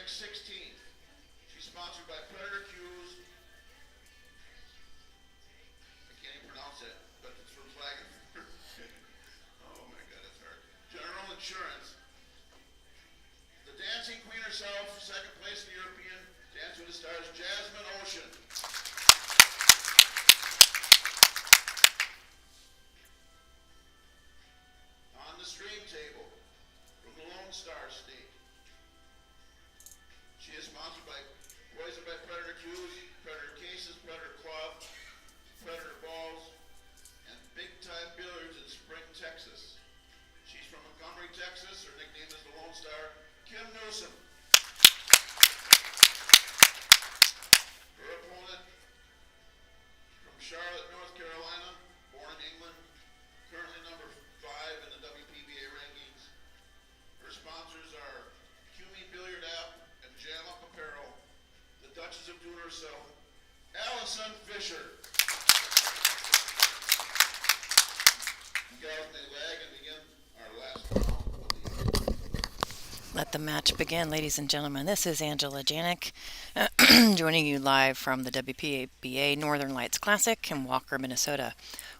next 16th. She's sponsored by Predator Cues. I can't even pronounce it, but it's from Flagler. Oh my God, that's hard. General Insurance. The dancing queen herself, second place in the European Dance with the Stars, Jasmine Ocean. On the stream table, from the Lone Star State. She is sponsored by Poison by Predator Cues, Predator Cases, Predator Club, Predator Balls, and Big Time Billiards in Spring, Texas. She's from Montgomery, Texas. Her nickname is the Lone Star, Kim Newsom. Her opponent from Charlotte, North Carolina, born in England, currently number 5 in the WPBA rankings. Her sponsors are QME Billiard App and Jam Up Apparel. The Duchess of Doing Herself, Allison Fisher. You guys may lag and begin our last round of the evening. Let the match begin, ladies and gentlemen. This is Angela Janik, joining you live from the WPBA Northern Lights Classic in Walker, Minnesota.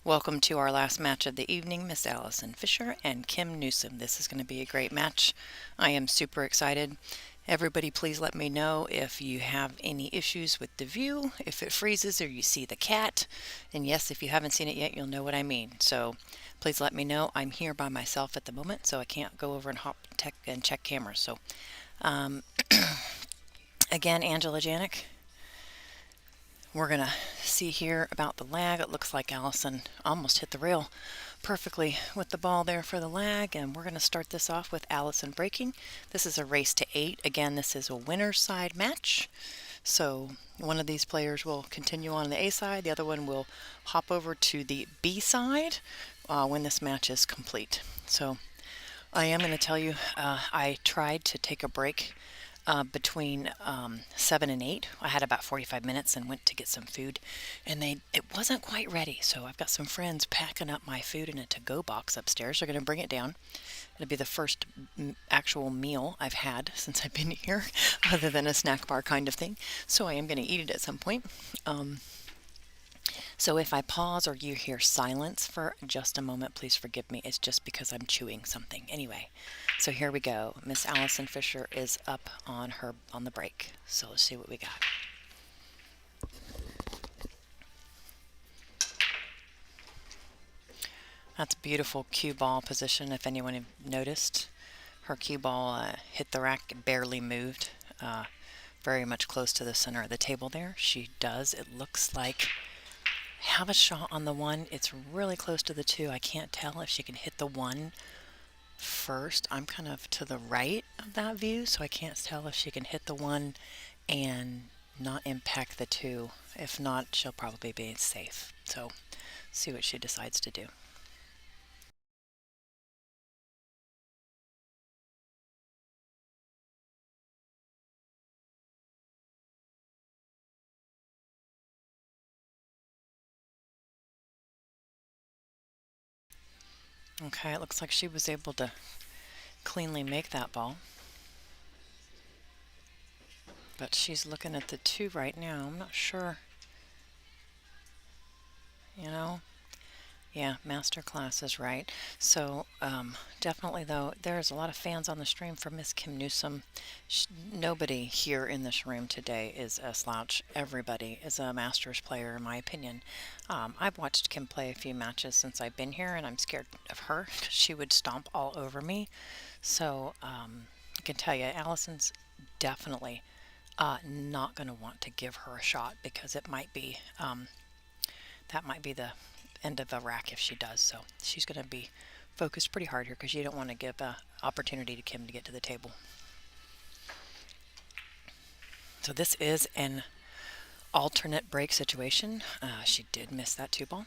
Welcome to our last match of the evening, Miss Allison Fisher and Kim Newsom. This is going to be a great match. I am super excited. Everybody, please let me know if you have any issues with the view, if it freezes or you see the cat. And yes, if you haven't seen it yet, you'll know what I mean. So please let me know. I'm here by myself at the moment, so I can't go over and hop tech and check cameras. So again, Angela Janik. We're going to see here about the lag. It looks like Allison almost hit the rail perfectly with the ball there for the lag, and we're going to start this off with Allison breaking. This is a race to 8. Again, this is a winner's side match. So one of these players will continue on the A side. The other one will hop over to the B side when this match is complete. So I am going to tell you, I tried to take a break between 7 and 8. I had about 45 minutes and went to get some food, and it wasn't quite ready. So I've got some friends packing up my food in a to-go box upstairs. They're going to bring it down. It'll be the first actual meal I've had since I've been here, other than a snack bar kind of thing. So I am going to eat it at some point. So if I pause or you hear silence for just a moment, please forgive me. It's just because I'm chewing something. Anyway, so here we go. Miss Allison Fisher is up on the break. So let's see what we got. That's beautiful cue ball position, if anyone noticed. Her cue ball hit the rack, barely moved, very much close to the center of the table there. She does, it looks like, have a shot on the 1. It's really close to the 2. I can't tell if she can hit the 1 first. I'm kind of to the right of that view, so I can't tell if she can hit the 1 and not impact the 2. If not, she'll probably be safe. So see what she decides to do. Okay, it looks like she was able to cleanly make that ball. But she's looking at the 2 right now. I'm not sure. You know? Yeah, master class is right. So definitely, though, there's a lot of fans on the stream for Miss Kim Newsom. Nobody here in this room today is a slouch. Everybody is a Masters player, in my opinion. I've watched Kim play a few matches since I've been here, and I'm scared of her because she would stomp all over me. So I can tell you, Allison's definitely not going to want to give her a shot, because it might be that might be the end of a rack if she does. So she's going to be focused pretty hard here, because you don't want to give an opportunity to Kim to get to the table. So this is an alternate break situation. She did miss that 2 ball.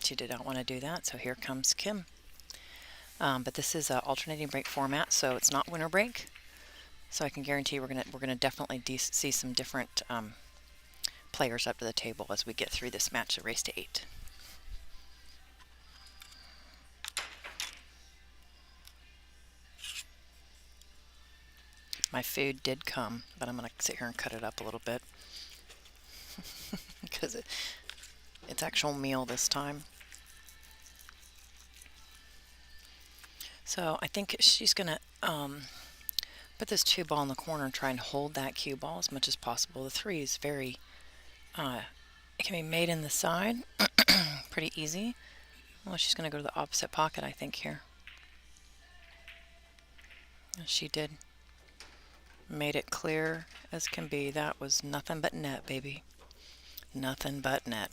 She did not want to do that, so here comes Kim. But this is an alternating break format, so it's not winner break. So I can guarantee we're gonna definitely see some different players up to the table as we get through this match, a race to 8. My food did come, but I'm going to sit here and cut it up a little bit because it's actual meal this time. So I think she's going to put this 2 ball in the corner and try and hold that cue ball as much as possible. The 3 is very, it can be made in the side, pretty easy. Well, she's going to go to the opposite pocket, I think, here. And she did. Made it clear as can be. That was nothing but net, baby. Nothing but net.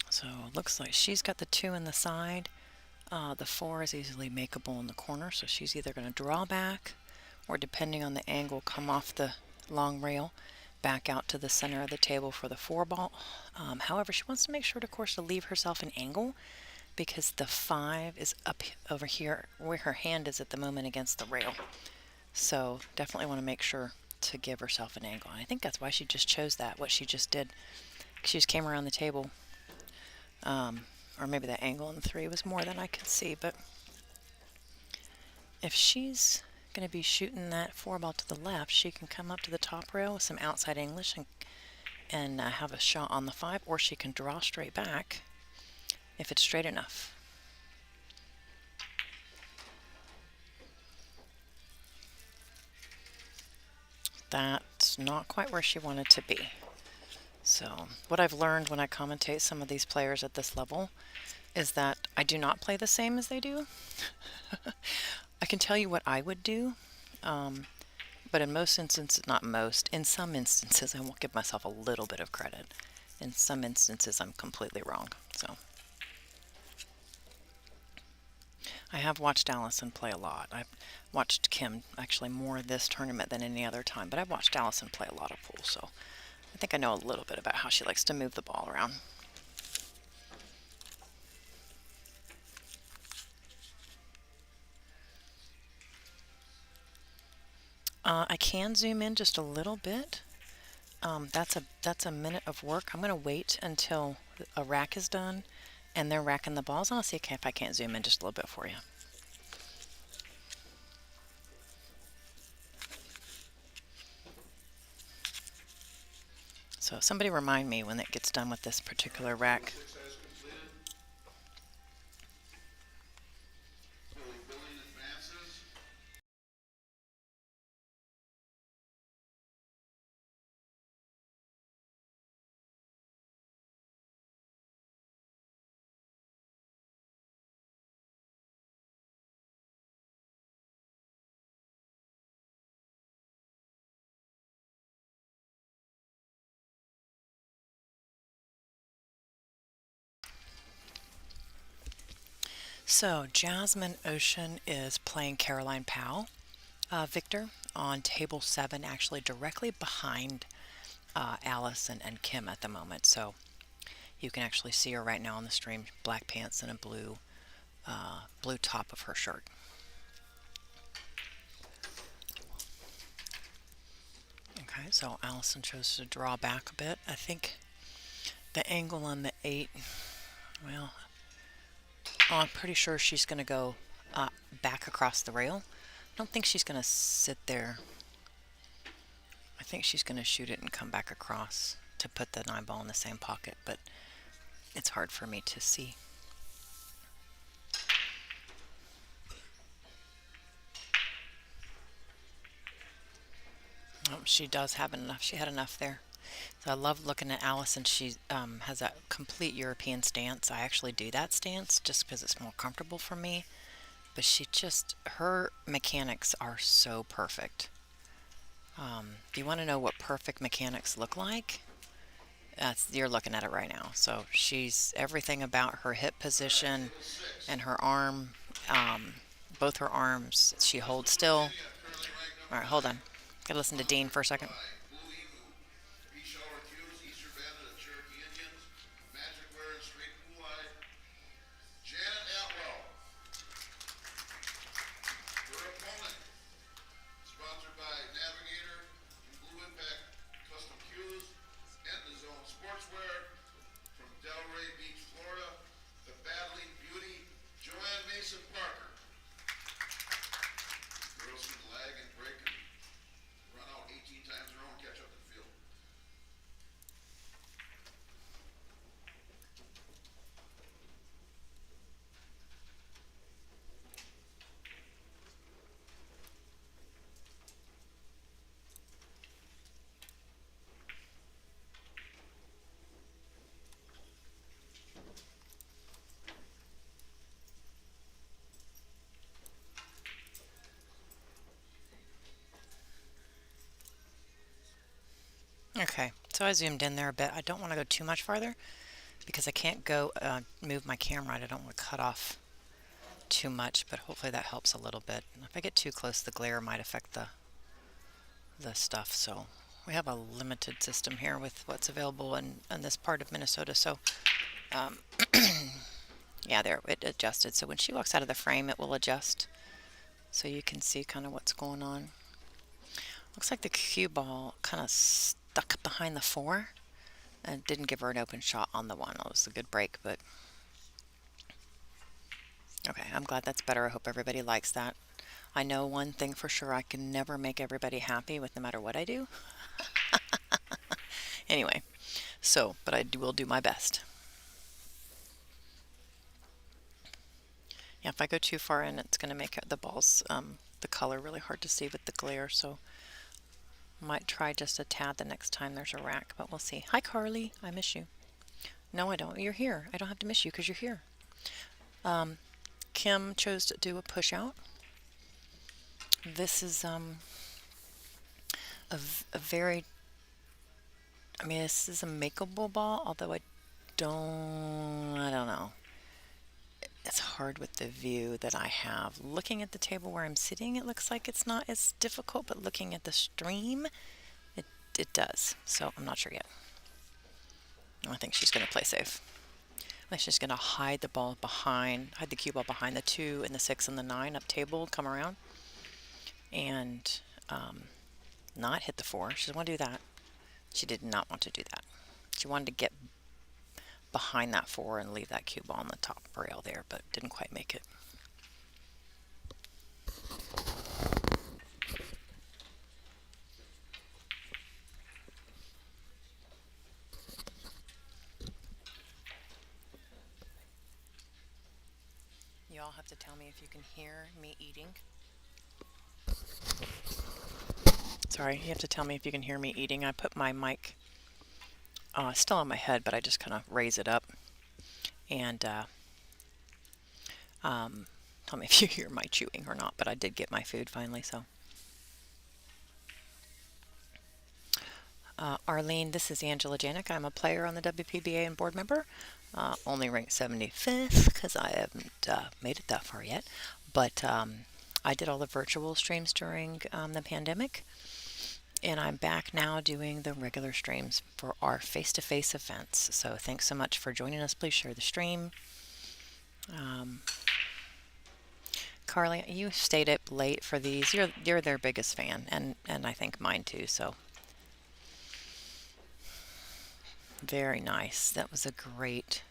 So it looks like she's got the 2 in the side. The 4 is easily makeable in the corner, so she's either going to draw back or, depending on the angle, come off the long rail back out to the center of the table for the 4 ball. However, she wants to make sure, of course, to leave herself an angle because the 5 is up over here where her hand is at the moment against the rail. So definitely want to make sure to give herself an angle. And I think that's why she just chose that, what she just did. She just came around the table. Or maybe the angle in the 3 was more than I could see. But if she's going to be shooting that 4 ball to the left, she can come up to the top rail with some outside English and have a shot on the 5, or she can draw straight back if it's straight enough. That's not quite where she wanted to be. So what I've learned when I commentate some of these players at this level is that I do not play the same as they do. I can tell you what I would do, but in most instances, not most, in some instances I will give myself a little bit of credit. In some instances I'm completely wrong. So I have watched Allison play a lot. I've watched Kim actually more this tournament than any other time, but I've watched Allison play a lot of pool, so I think I know a little bit about how she likes to move the ball around. I can zoom in just a little bit. That's a minute of work. I'm going to wait until a rack is done and they're racking the balls, and I'll see if I can't zoom in just a little bit for you. So somebody remind me when it gets done with this particular rack. So Jasmine Ocean is playing Caroline Powell, Victor, on table 7, actually directly behind Allison and Kim at the moment. So you can actually see her right now on the stream, black pants and a blue top of her shirt. Okay, so Allison chose to draw back a bit. I think the angle on the 8, well, I'm pretty sure she's going to go back across the rail. I don't think she's going to sit there. I think she's going to shoot it and come back across to put the 9 ball in the same pocket, but it's hard for me to see. Oh, she does have enough. She had enough there. So I love looking at Allison. She has a complete European stance. I actually do that stance just because it's more comfortable for me. But her mechanics are so perfect. Do you want to know what perfect mechanics look like? You're looking at it right now. So she's everything about her hip position and her arm, both her arms. She holds still. All right, hold on. Gotta listen to Dean for a second. Mason Parker. Girls can lag and break and run out 18 times in a row and catch up to the field. Okay, so I zoomed in there a bit. I don't want to go too much farther because I can't go move my camera. I don't want to cut off too much, but hopefully that helps a little bit. If I get too close, the glare might affect the stuff. So we have a limited system here with what's available in this part of Minnesota. So yeah, there it adjusted. So when she walks out of the frame, it will adjust. So you can see kind of what's going on. Looks like the cue ball kind of stuck behind the 4 and didn't give her an open shot on the 1. It was a good break, but okay, I'm glad that's better. I hope everybody likes that. I know one thing for sure, I can never make everybody happy with no matter what I do. Anyway, so, but will do my best. Yeah, if I go too far in, it's going to make the balls, the color really hard to see with the glare, so might try just a tad the next time there's a rack, but we'll see. Hi, Carly. I miss you. No, I don't. You're here. I don't have to miss you because you're here. Kim chose to do a push out. This is a very, I mean, this is a makeable ball, although I don't know. It's hard with the view that I have. Looking at the table where I'm sitting, it looks like it's not as difficult, but looking at the stream, it does. So I'm not sure yet. I think she's going to play safe. I think she's going to hide the ball behind, hide the cue ball behind the 2 and the 6 and the 9 up table, come around, and not hit the 4. She doesn't want to do that. She did not want to do that. She wanted to get behind that 4 and leave that cue ball on the top rail there, but didn't quite make it. You all have to tell me if you can hear me eating. Sorry, you have to tell me if you can hear me eating. I put my mic still on my head, but I just kind of raise it up. And tell me if you hear my chewing or not, but I did get my food finally, so. Arlene, this is Angela Janik. I'm a player on the WPBA and board member. Only ranked 75th because I haven't made it that far yet. But I did all the virtual streams during the pandemic. And I'm back now doing the regular streams for our face-to-face events. So thanks so much for joining us. Please share the stream. Carly, you stayed up late for these. You're their biggest fan, and I think mine too. So very nice. That was a great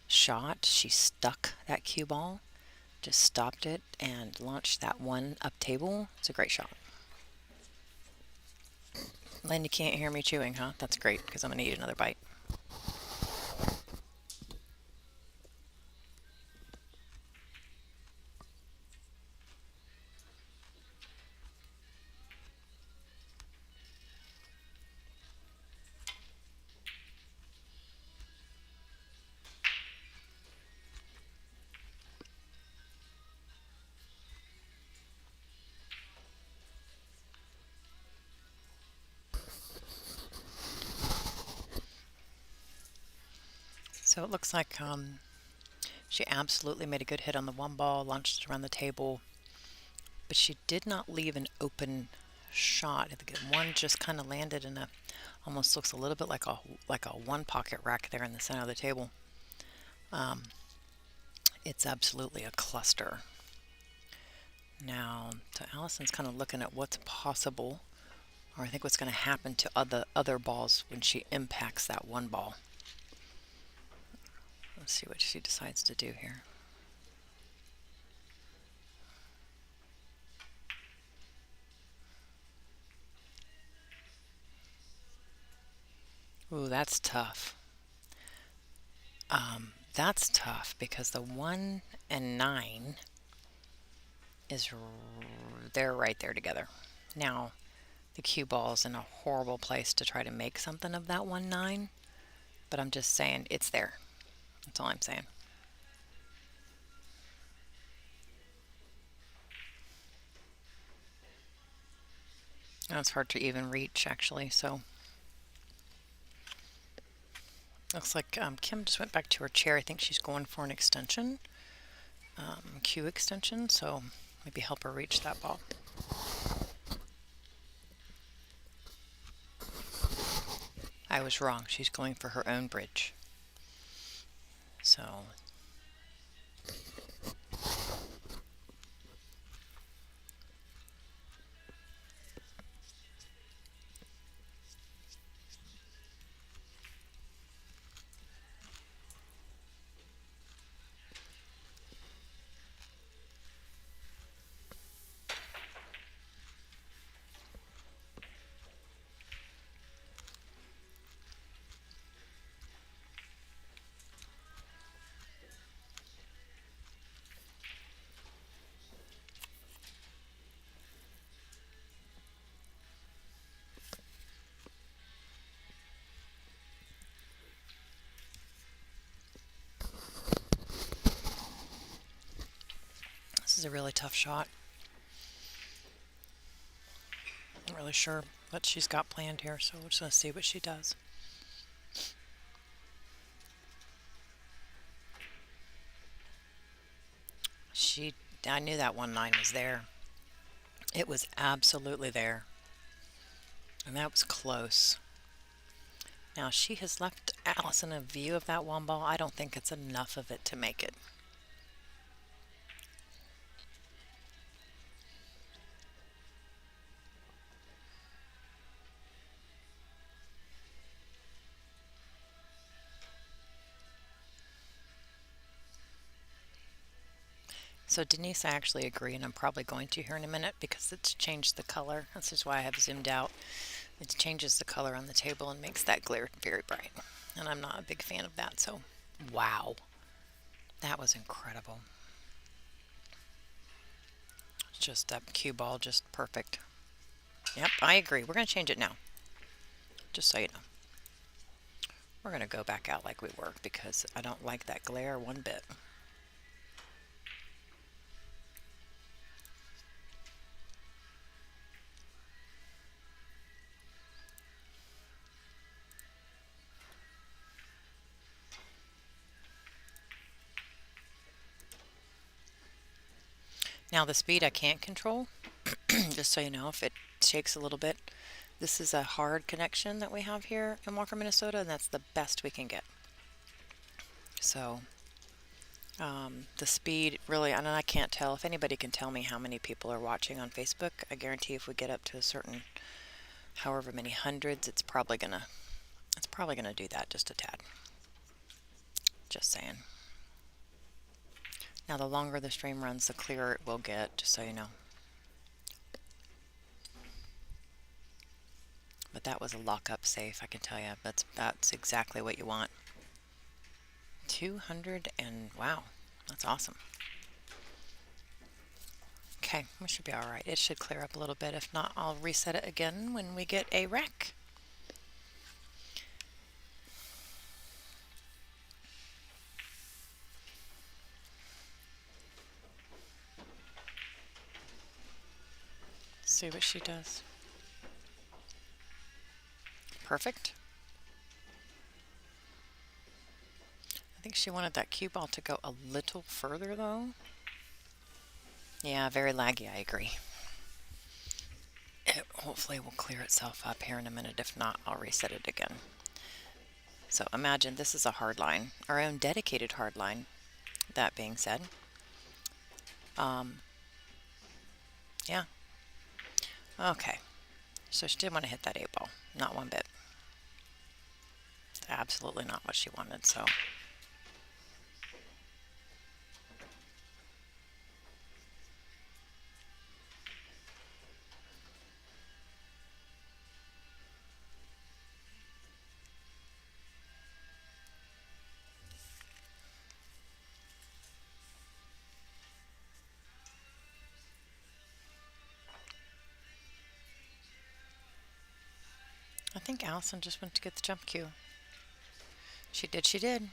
shot. She stuck that cue ball, just stopped it, and launched that 1 up table. It's a great shot. Lynn, you can't hear me chewing, huh? That's great, because I'm going to eat another bite. So it looks like she absolutely made a good hit on the 1 ball, launched it around the table, but she did not leave an open shot. The 1 just kind of landed in almost looks a little bit like a 1 pocket rack there in the center of the table. It's absolutely a cluster. Now, so Allison's kind of looking at what's possible, or I think what's going to happen to other balls when she impacts that 1 ball. Let's see what she decides to do here. Ooh, that's tough. That's tough because the 1 and 9 is they're right there together. Now, the cue ball's in a horrible place to try to make something of that 1 9, but I'm just saying it's there. That's all I'm saying. Now it's hard to even reach actually, so looks like Kim just went back to her chair. I think she's going for an extension, cue extension, so maybe help her reach that ball. I was wrong. She's going for her own bridge. So this is a really tough shot. Not really sure what she's got planned here, so we're just going to see what she does. I knew that 1 9 was there. It was absolutely there. And that was close. Now she has left Allison a view of that 1 ball. I don't think it's enough of it to make it. So Denise, I actually agree, and I'm probably going to here in a minute because it's changed the color. This is why I have zoomed out. It changes the color on the table and makes that glare very bright. And I'm not a big fan of that, so wow. That was incredible. Just that cue ball, just perfect. Yep, I agree. We're going to change it now. Just so you know. We're going to go back out like we were because I don't like that glare one bit. Now the speed I can't control, just so you know, if it shakes a little bit. This is a hard connection that we have here in Walker, Minnesota, and that's the best we can get. So the speed really, and I can't tell if anybody can tell me how many people are watching on Facebook. I guarantee if we get up to a certain, however many hundreds, it's probably gonna do that just a tad. Just saying. Now the longer the stream runs, the clearer it will get, just so you know. But that was a lock-up safe, I can tell you. That's exactly what you want. 200 and wow, that's awesome. Okay, we should be alright. It should clear up a little bit. If not, I'll reset it again when we get a wreck. See what she does. Perfect. I think she wanted that cue ball to go a little further though. Yeah, very laggy, I agree. It hopefully will clear itself up here in a minute. If not, I'll reset it again. So imagine this is a hard line, our own dedicated hard line. That being said, yeah. Okay. So she did want to hit that 8 ball. Not one bit. Absolutely not what she wanted, so. think Allison just went to get the jump cue. She did, she did.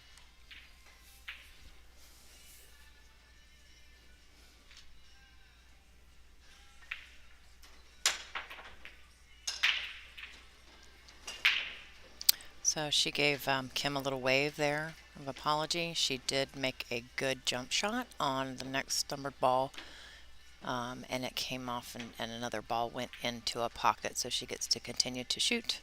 So she gave Kim a little wave there of apology. She did make a good jump shot on the next numbered ball, and it came off, and another ball went into a pocket, so she gets to continue to shoot.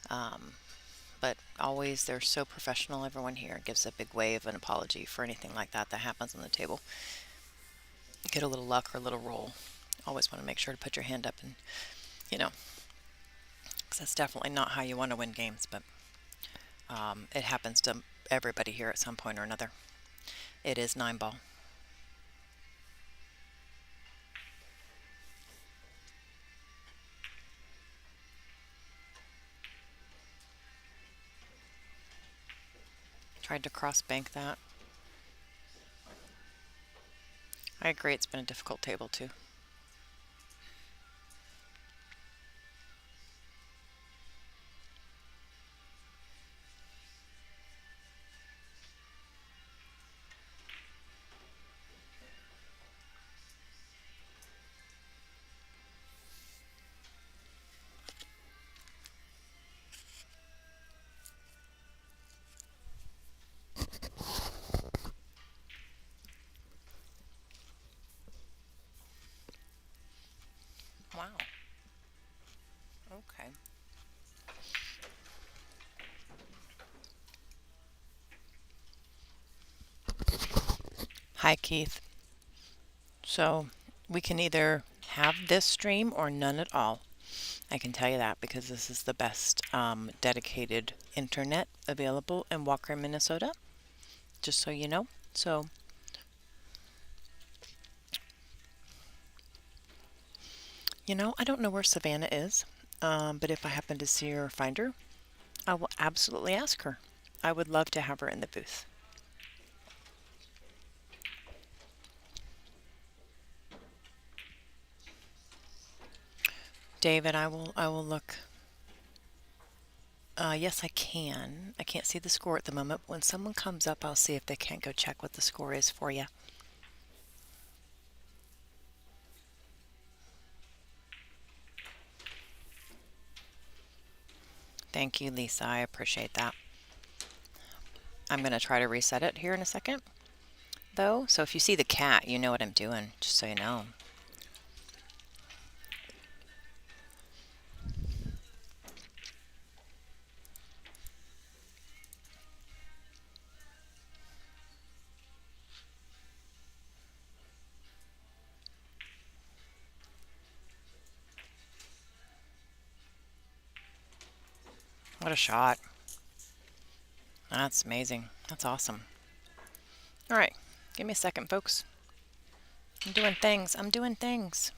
But always, they're so professional. Everyone here gives a big wave, an apology for anything like that that happens on the table. Get a little luck or a little roll. Always want to make sure to put your hand up, and because that's definitely not how you want to win games, but it happens to everybody here at some point or another. It is 9-ball. Tried to cross bank that. I agree, it's been a difficult table too. Wow. Okay. Hi, Keith. So we can either have this stream or none at all. I can tell you that because this is the best dedicated internet available in Walker, Minnesota. Just so you know. So I don't know where Savannah is, but if I happen to see her or find her, I will absolutely ask her. I would love to have her in the booth. David, I will look. Yes, I can. I can't see the score at the moment. When someone comes up, I'll see if they can't go check what the score is for you. Thank you, Lisa. I appreciate that. I'm going to try to reset it here in a second, though. So if you see the cat, you know what I'm doing, just so you know. What a shot. That's amazing. That's awesome. All right. Give me a second, folks. I'm doing things. I'm doing things.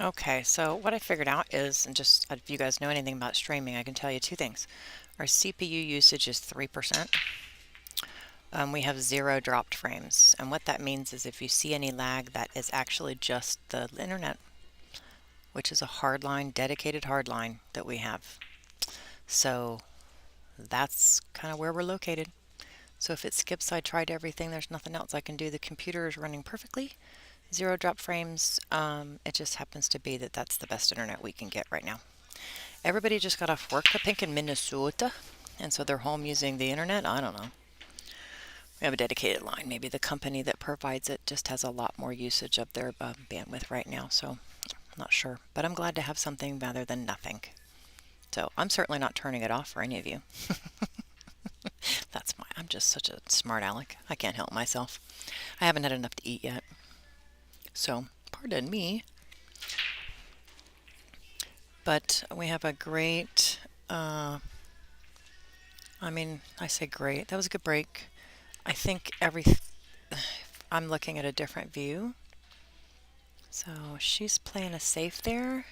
Okay, so what I figured out is, and just if you guys know anything about streaming, I can tell you two things. Our CPU usage is 3%. We have 0 dropped frames, and what that means is if you see any lag, that is actually just the internet, which is a hardline, dedicated hardline that we have. So that's kind of where we're located. So if it skips, I tried everything. There's nothing else I can do. The computer is running perfectly. 0 drop frames. It just happens to be that that's the best internet we can get right now. Everybody just got off work, I think, in Minnesota, and so they're home using the internet. I don't know. We have a dedicated line. Maybe the company that provides it just has a lot more usage of their bandwidth right now, so I'm not sure. But I'm glad to have something rather than nothing. So I'm certainly not turning it off for any of you. I'm just such a smart aleck. I can't help myself. I haven't had enough to eat yet. So pardon me. But we have a great, I say great. That was a good break. I think I'm looking at a different view. So she's playing a safe there.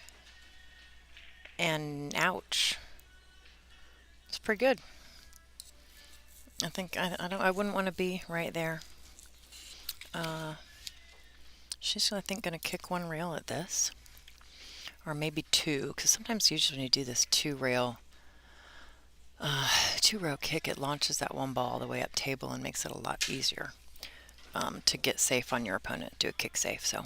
And ouch. It's pretty good. I wouldn't want to be right there. She's I think gonna kick one rail at this. Or maybe two, because sometimes usually when you do this two rail kick, it launches that one ball all the way up table and makes it a lot easier to get safe on your opponent. Do a kick safe. So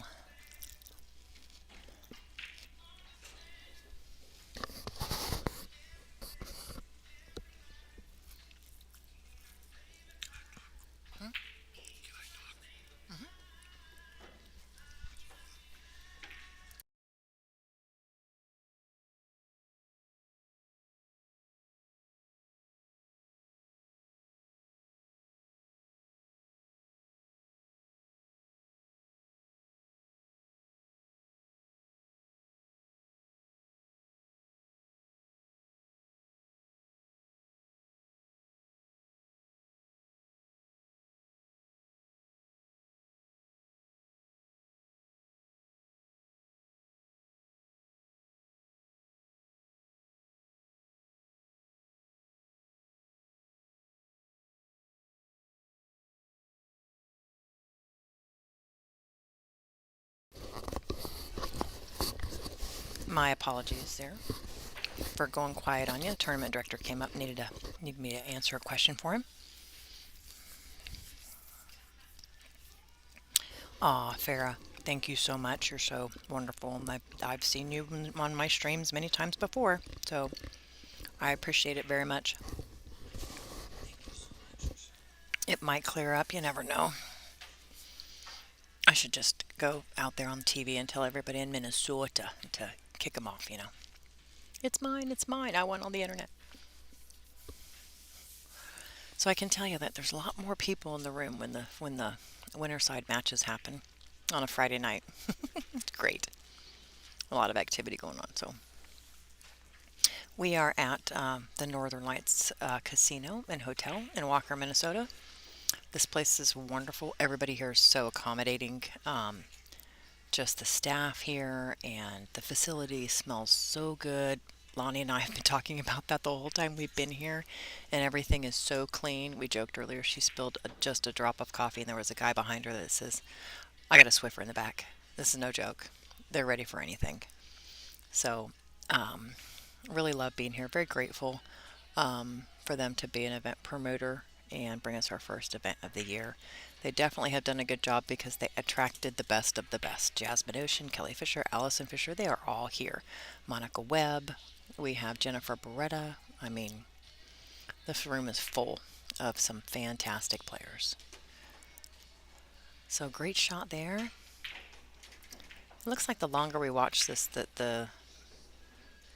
my apologies there for going quiet on you. The tournament director came up, needed me to answer a question for him. Aw, Farah, thank you so much. You're so wonderful. I've seen you on my streams many times before, so I appreciate it very much. It might clear up, you never know. I should just go out there on TV and tell everybody in Minnesota to kick them off, you know. It's mine, it's mine. I want on the internet. So I can tell you that there's a lot more people in the room when the winter side matches happen on a Friday night. It's great. A lot of activity going on. So we are at the Northern Lights Casino and Hotel in Walker, Minnesota. This place is wonderful. Everybody here is so accommodating. Just the staff here and the facility smells so good. Lonnie and I have been talking about that the whole time we've been here, and everything is so clean. We joked earlier she spilled just a drop of coffee, and there was a guy behind her that says, I got a Swiffer in the back. This is no joke. They're ready for anything. So, really love being here. Very grateful for them to be an event promoter and bring us our first event of the year. They definitely have done a good job because they attracted the best of the best. Jasmine Ocean, Kelly Fisher, Allison Fisher, they are all here. Monica Webb, we have Jennifer Beretta. I mean, this room is full of some fantastic players. So great shot there. It looks like the longer we watch this, that the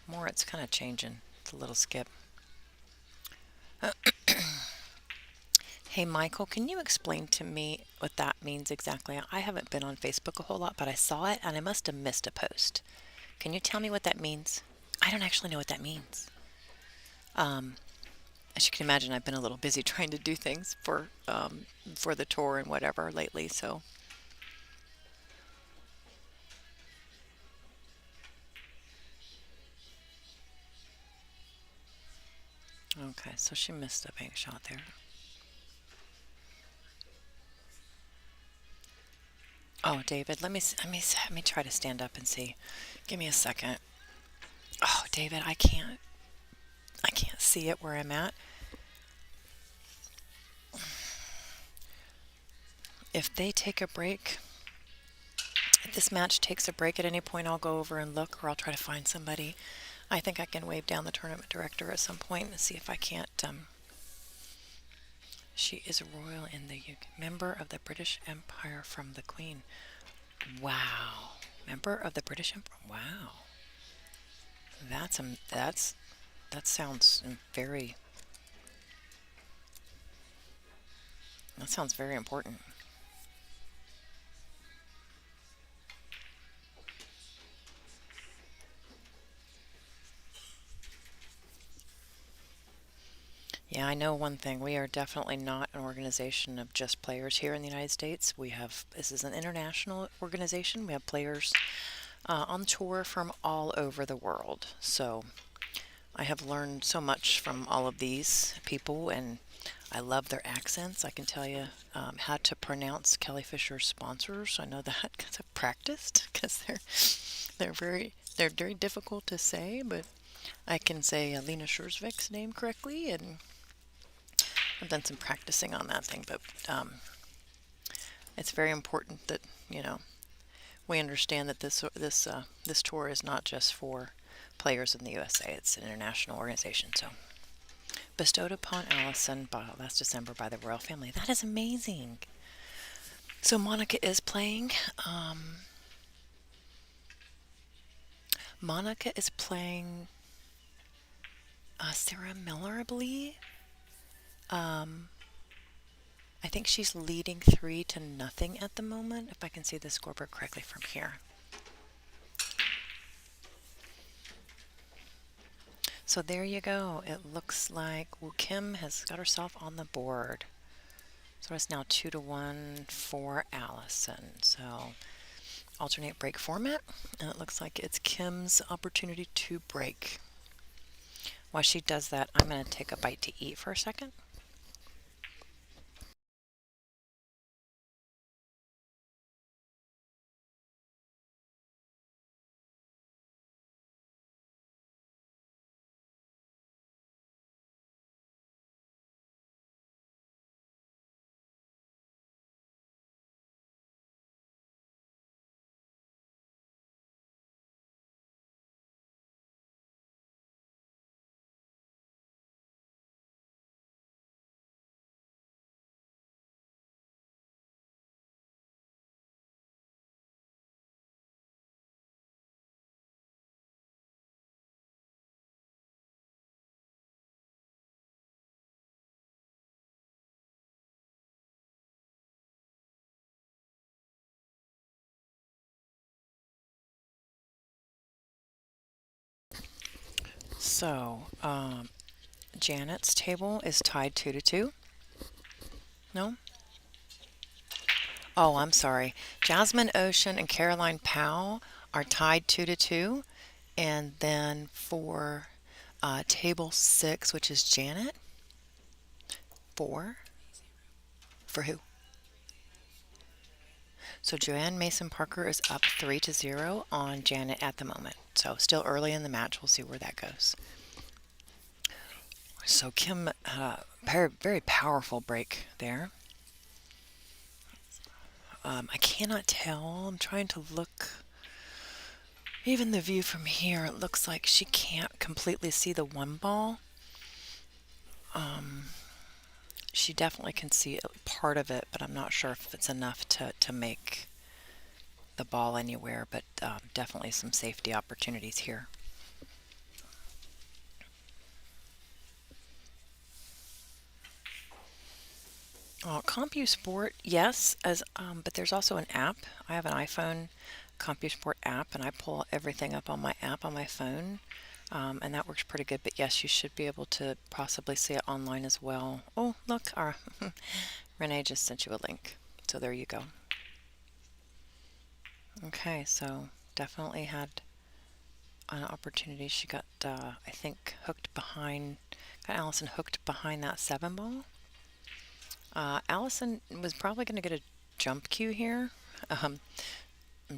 more it's kind of changing. It's a little skip. Hey Michael, can you explain to me what that means exactly? I haven't been on Facebook a whole lot, but I saw it and I must have missed a post. Can you tell me what that means? I don't actually know what that means. As you can imagine, I've been a little busy trying to do things for the tour and whatever lately, so. Okay, so she missed a bank shot there. Oh, David, let me try to stand up and see. Give me a second. Oh, David, I can't see it where I'm at. If they take a break, if this match takes a break at any point, I'll go over and look, or I'll try to find somebody. I think I can wave down the tournament director at some point and see if I can't She is royal in the UK. Member of the British Empire from the Queen. Wow. Member of the British Empire. Wow. That sounds very that sounds very important. Yeah, I know one thing. We are definitely not an organization of just players here in the United States. This is an international organization. We have players on tour from all over the world. So I have learned so much from all of these people, and I love their accents. I can tell you how to pronounce Kelly Fisher's sponsors. I know that because I've practiced, because they're very difficult to say, but I can say Lena Schurzvik's name correctly, and I've done some practicing on that thing. But it's very important that we understand that this tour is not just for players in the USA. It's an international organization. So bestowed upon Allison last December by the royal family. That is amazing. So Monica is playing. Monica is playing Sarah Miller, I believe. I think she's leading 3-0 at the moment, if I can see the scoreboard correctly from here. So there you go. It looks like Kim has got herself on the board. So it's now 2-1 for Allison. So alternate break format, and it looks like it's Kim's opportunity to break. While she does that, I'm going to take a bite to eat for a second. So, Janet's table is tied 2-2. No? Oh, I'm sorry. Jasmine Ocean and Caroline Powell are tied 2-2. And then for table 6, which is Janet, 4. For who? So Joanne Mason Parker is up 3-0 on Janet at the moment. So still early in the match. We'll see where that goes. So Kim, very powerful break there. I cannot tell. I'm trying to look. Even the view from here, it looks like she can't completely see the one ball. She definitely can see part of it, but I'm not sure if it's enough to make the ball anywhere, but definitely some safety opportunities here. CompuSport, yes, but there's also an app. I have an iPhone CompuSport app, and I pull everything up on my app on my phone, and that works pretty good. But yes, you should be able to possibly see it online as well. Oh, look, Renee just sent you a link. So there you go. Okay, so definitely had an opportunity. She got, I think, got Allison hooked behind that 7 ball. Allison was probably going to get a jump cue here. I'm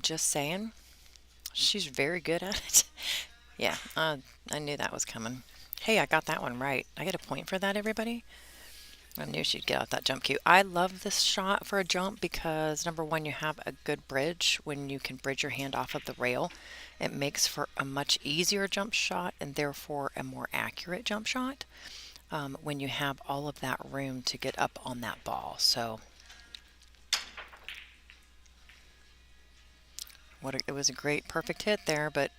just saying. She's very good at it. Yeah, I knew that was coming. Hey, I got that one right. I get a point for that, everybody. I knew she'd get out that jump cue. I love this shot for a jump because, number one, you have a good bridge when you can bridge your hand off of the rail. It makes for a much easier jump shot and therefore a more accurate jump shot. when you have all of that room to get up on that ball. So it was a great perfect hit there, but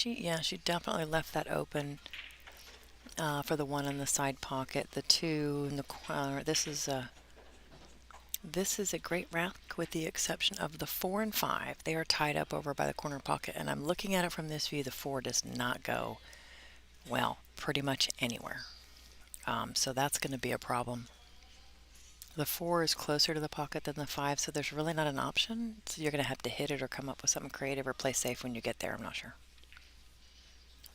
yeah, she definitely left that open for the one in the side pocket. The two in the corner. This is a great rack with the exception of the 4 and 5. They are tied up over by the corner pocket, and I'm looking at it from this view. The 4 does not go, well, pretty much anywhere. So that's going to be a problem. The 4 is closer to the pocket than the 5, so there's really not an option. So you're going to have to hit it or come up with something creative or play safe when you get there. I'm not sure.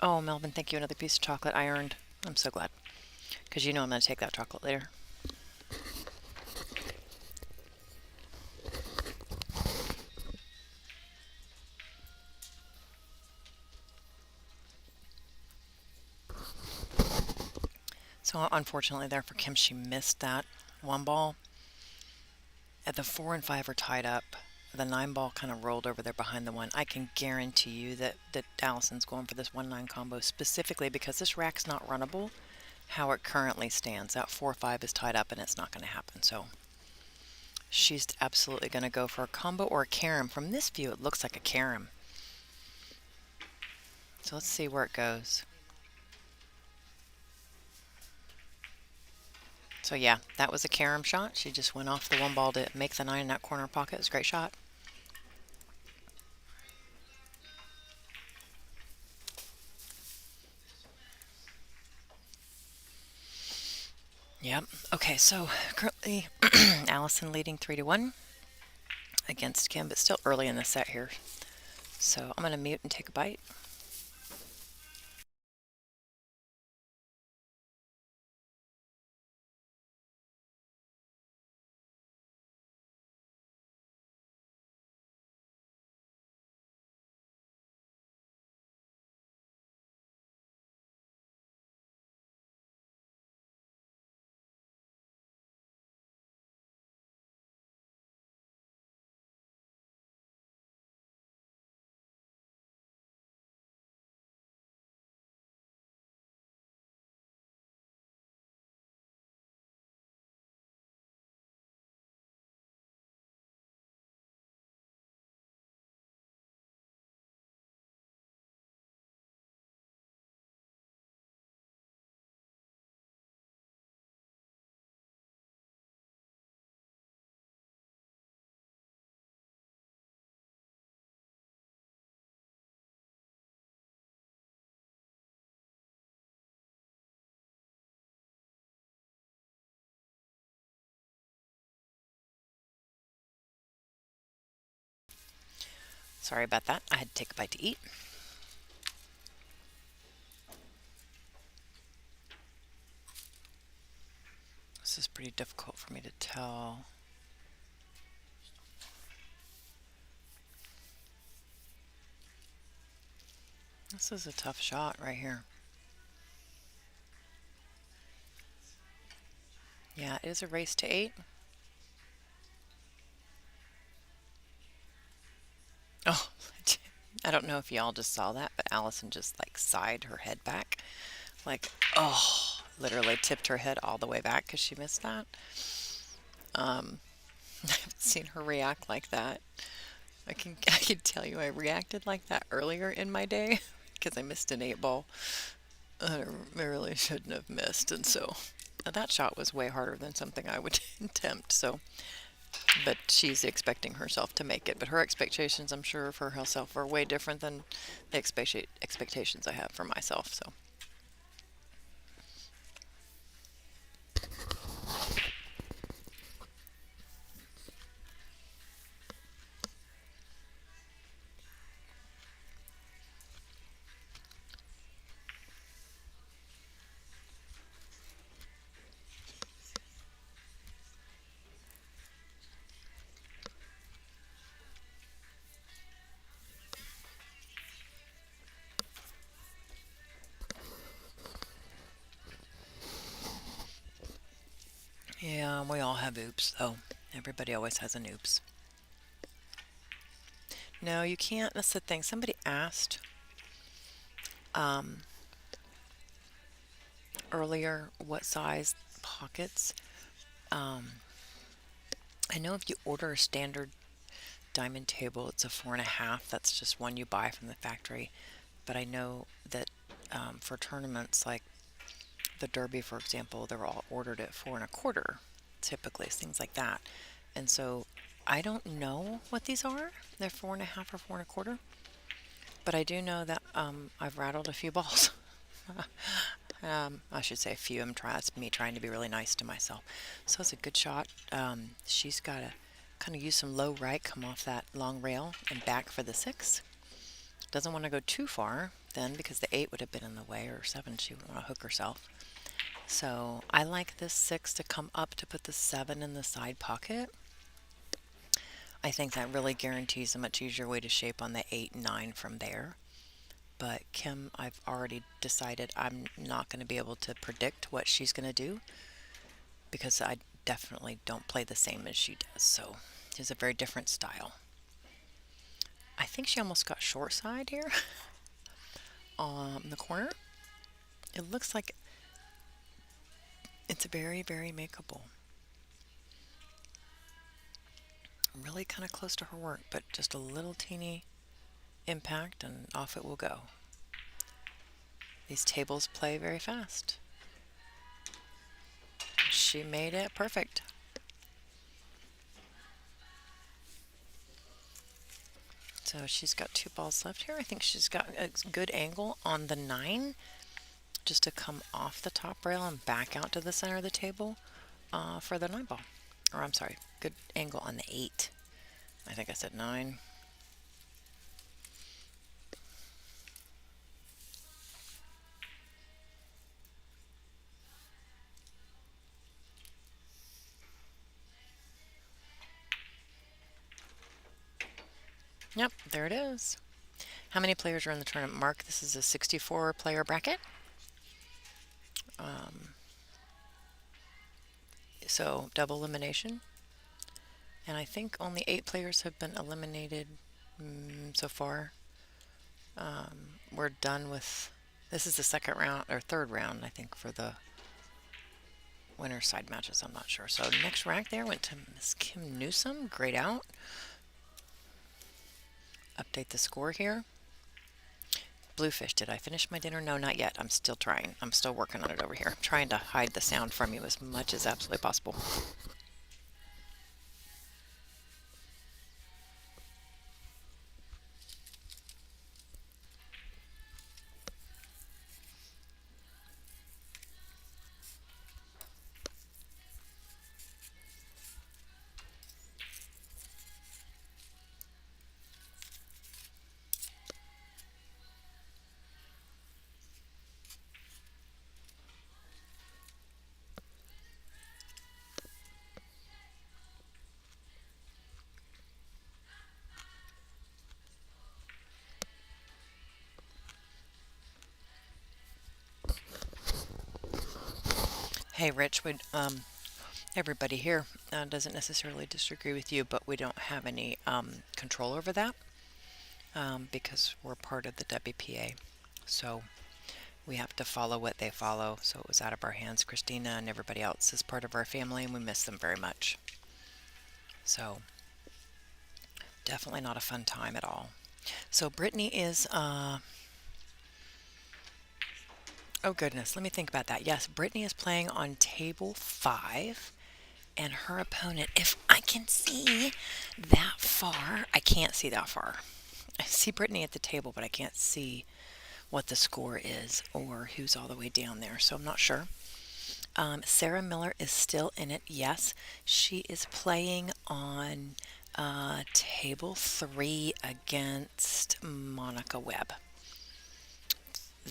Oh, Melvin, thank you. Another piece of chocolate I earned. I'm so glad. Because you know I'm going to take that chocolate later. So unfortunately there for Kim, she missed that one ball. At the 4 and 5 are tied up. The 9 ball kind of rolled over there behind the 1. I can guarantee you that Allison's going for this 1-9 combo specifically because this rack's not runnable how it currently stands. That 4-5 is tied up and it's not going to happen. So she's absolutely going to go for a combo or a carom. From this view, it looks like a carom. So let's see where it goes. So yeah, that was a carom shot. She just went off the 1 ball to make the 9 in that corner pocket. It was a great shot. Yep. Okay, so currently Allison leading 3-1 against Kim, but still early in the set here. So I'm going to mute and take a bite. Sorry about that. I had to take a bite to eat. This is pretty difficult for me to tell. This is a tough shot right here. Yeah, it is a race to 8. Oh, I don't know if y'all just saw that, but Allison just like sighed her head back. Like, oh, literally tipped her head all the way back because she missed that. I haven't seen her react like that. I can tell you I reacted like that earlier in my day because I missed an 8 ball. I really shouldn't have missed, and so that shot was way harder than something I would attempt. So, but she's expecting herself to make it. But her expectations, I'm sure, for herself are way different than the expectations I have for myself. So. Yeah, we all have oops, though. Everybody always has an oops. No, you can't. That's the thing. Somebody asked earlier what size pockets. I know if you order a standard diamond table, it's a 4.5. That's just one you buy from the factory. But I know that for tournaments like the Derby, for example, they're all ordered at 4.25, typically, things like that. And so I don't know what these are. They're 4.5 or 4.25. But I do know that I've rattled a few balls. I should say a few. That's me trying to be really nice to myself. So it's a good shot. She's got to kind of use some low right, come off that long rail and back for the 6. Doesn't want to go too far then because the 8 would have been in the way, or 7. She would want to hook herself. So I like this 6 to come up to put the 7 in the side pocket. I think that really guarantees a much easier way to shape on the 8 and 9 from there. But Kim, I've already decided I'm not going to be able to predict what she's going to do because I definitely don't play the same as she does. So it's a very different style. I think she almost got short side here on the corner. It looks like it's very, very makeable. Really kind of close to her work, but just a little teeny impact and off it will go. These tables play very fast. She made it perfect. So she's got 2 balls left here. I think she's got a good angle on the 9 just to come off the top rail and back out to the center of the table for the 9 ball. Or I'm sorry, good angle on the 8. I think I said 9. Yep, there it is. How many players are in the tournament, Mark? This is a 64 player bracket. So double elimination. And I think only 8 players have been eliminated so far. We're done with, this is the second round, or third round, I think, for the winner side matches. I'm not sure. So next rank there went to Miss Kim Newsom. Great out. Update the score here. Bluefish, did I finish my dinner? No, not yet. I'm still trying. I'm still working on it over here. I'm trying to hide the sound from you as much as absolutely possible. Hey, Rich, everybody here doesn't necessarily disagree with you, but we don't have any control over that because we're part of the WPA. So we have to follow what they follow. So it was out of our hands. Christina and everybody else is part of our family, and we miss them very much. So definitely not a fun time at all. So Brittany is... oh goodness, let me think about that. Yes, Brittany is playing on table 5, and her opponent, if I can see that far, I can't see that far. I see Brittany at the table, but I can't see what the score is or who's all the way down there, so I'm not sure. Sarah Miller is still in it. Yes, she is playing on table 3 against Monica Webb.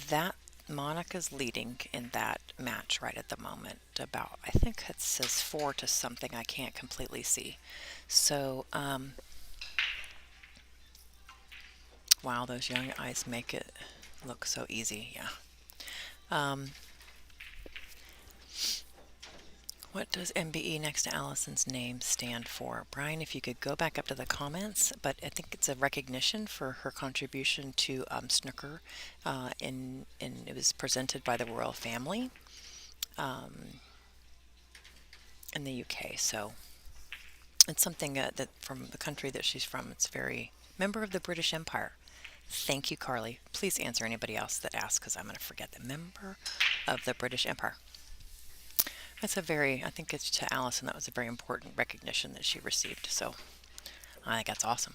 That Monica's leading in that match right at the moment. About, I think it says 4 to something. I can't completely see. So, wow, those young eyes make it look so easy. Yeah. What does MBE next to Allison's name stand for? Brian, if you could go back up to the comments, but I think it's a recognition for her contribution to snooker, and it was presented by the royal family. in the UK. So it's something that from the country that she's from, it's very member of the British Empire. Thank you, Carly. Please answer anybody else that asks because I'm going to forget the member of the British Empire. That's a very, I think it's to Allison, that was a very important recognition that she received. So I think that's awesome.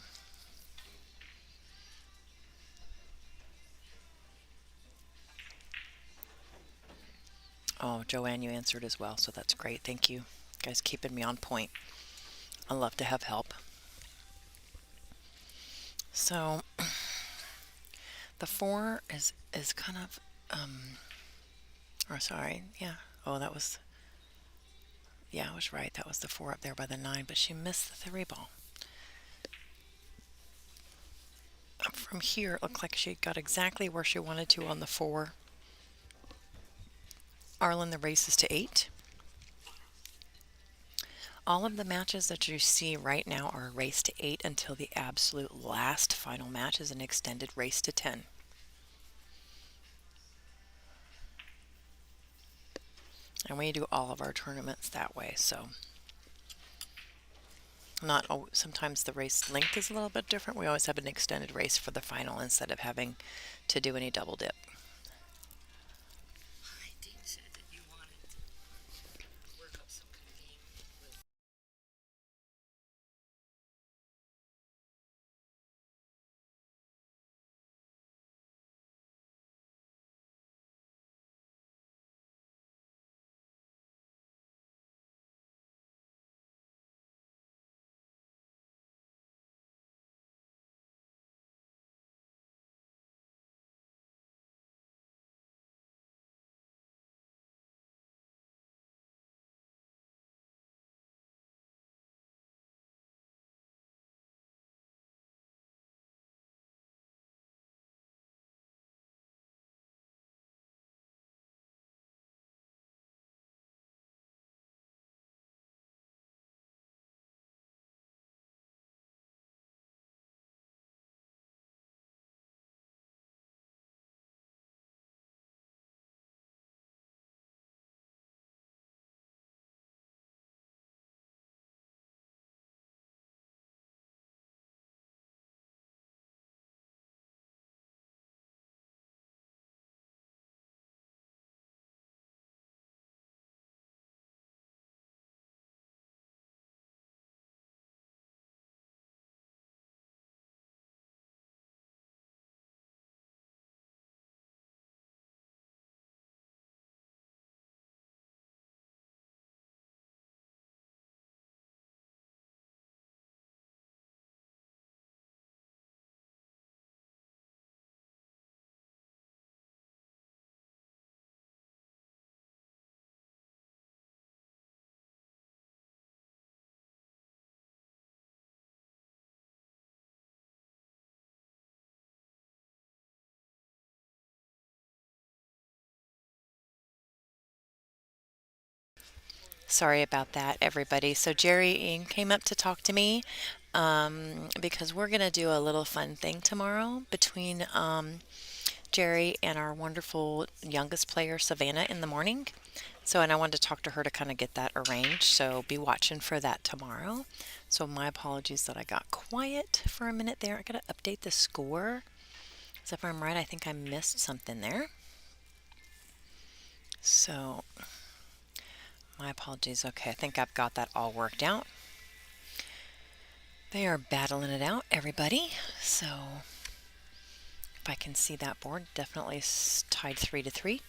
Oh, Joanne, you answered as well, so that's great. Thank you. Guys, keeping me on point. I love to have help. So the 4 is kind of or sorry, yeah. Oh, that was, yeah, I was right. That was the 4 up there by the 9, but she missed the 3 ball. From here, it looked like she got exactly where she wanted to on the 4. Arlen, the race is to 8. All of the matches that you see right now are a race to 8 until the absolute last final match is an extended race to 10. And we do all of our tournaments that way, so not always, sometimes the race length is a little bit different. We always have an extended race for the final instead of having to do any double dip. Sorry about that, everybody. So Jerry came up to talk to me because we're going to do a little fun thing tomorrow between Jerry and our wonderful youngest player, Savannah, in the morning. So, and I wanted to talk to her to kind of get that arranged. So be watching for that tomorrow. So my apologies that I got quiet for a minute there. I got to update the score. So if I'm right, I think I missed something there. So my apologies. Okay, I think I've got that all worked out. They are battling it out, everybody. So if I can see that board, definitely tied 3-3.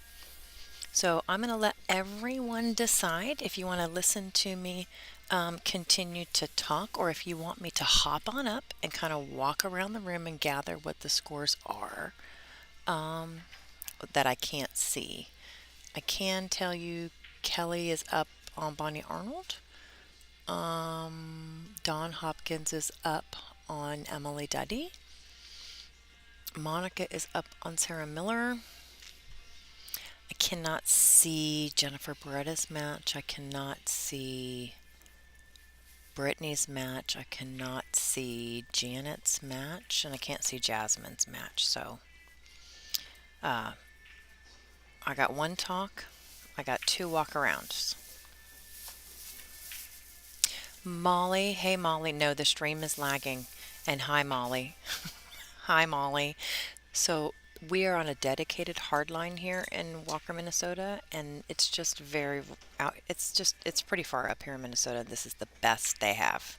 So I'm going to let everyone decide if you want to listen to me continue to talk, or if you want me to hop on up and kind of walk around the room and gather what the scores are that I can't see. I can tell you Kelly is up on Bonnie Arnold. Dawn Hopkins is up on Emily Duddy. Monica is up on Sarah Miller. I cannot see Jennifer Beretta's match. I cannot see Brittany's match. I cannot see Janet's match. And I can't see Jasmine's match. So I got one talk I got 2 walk-arounds. Molly, hey Molly, no, the stream is lagging. And hi Molly. Hi Molly. So we are on a dedicated hard line here in Walker, Minnesota, and it's just very out. It's pretty far up here in Minnesota. This is the best they have.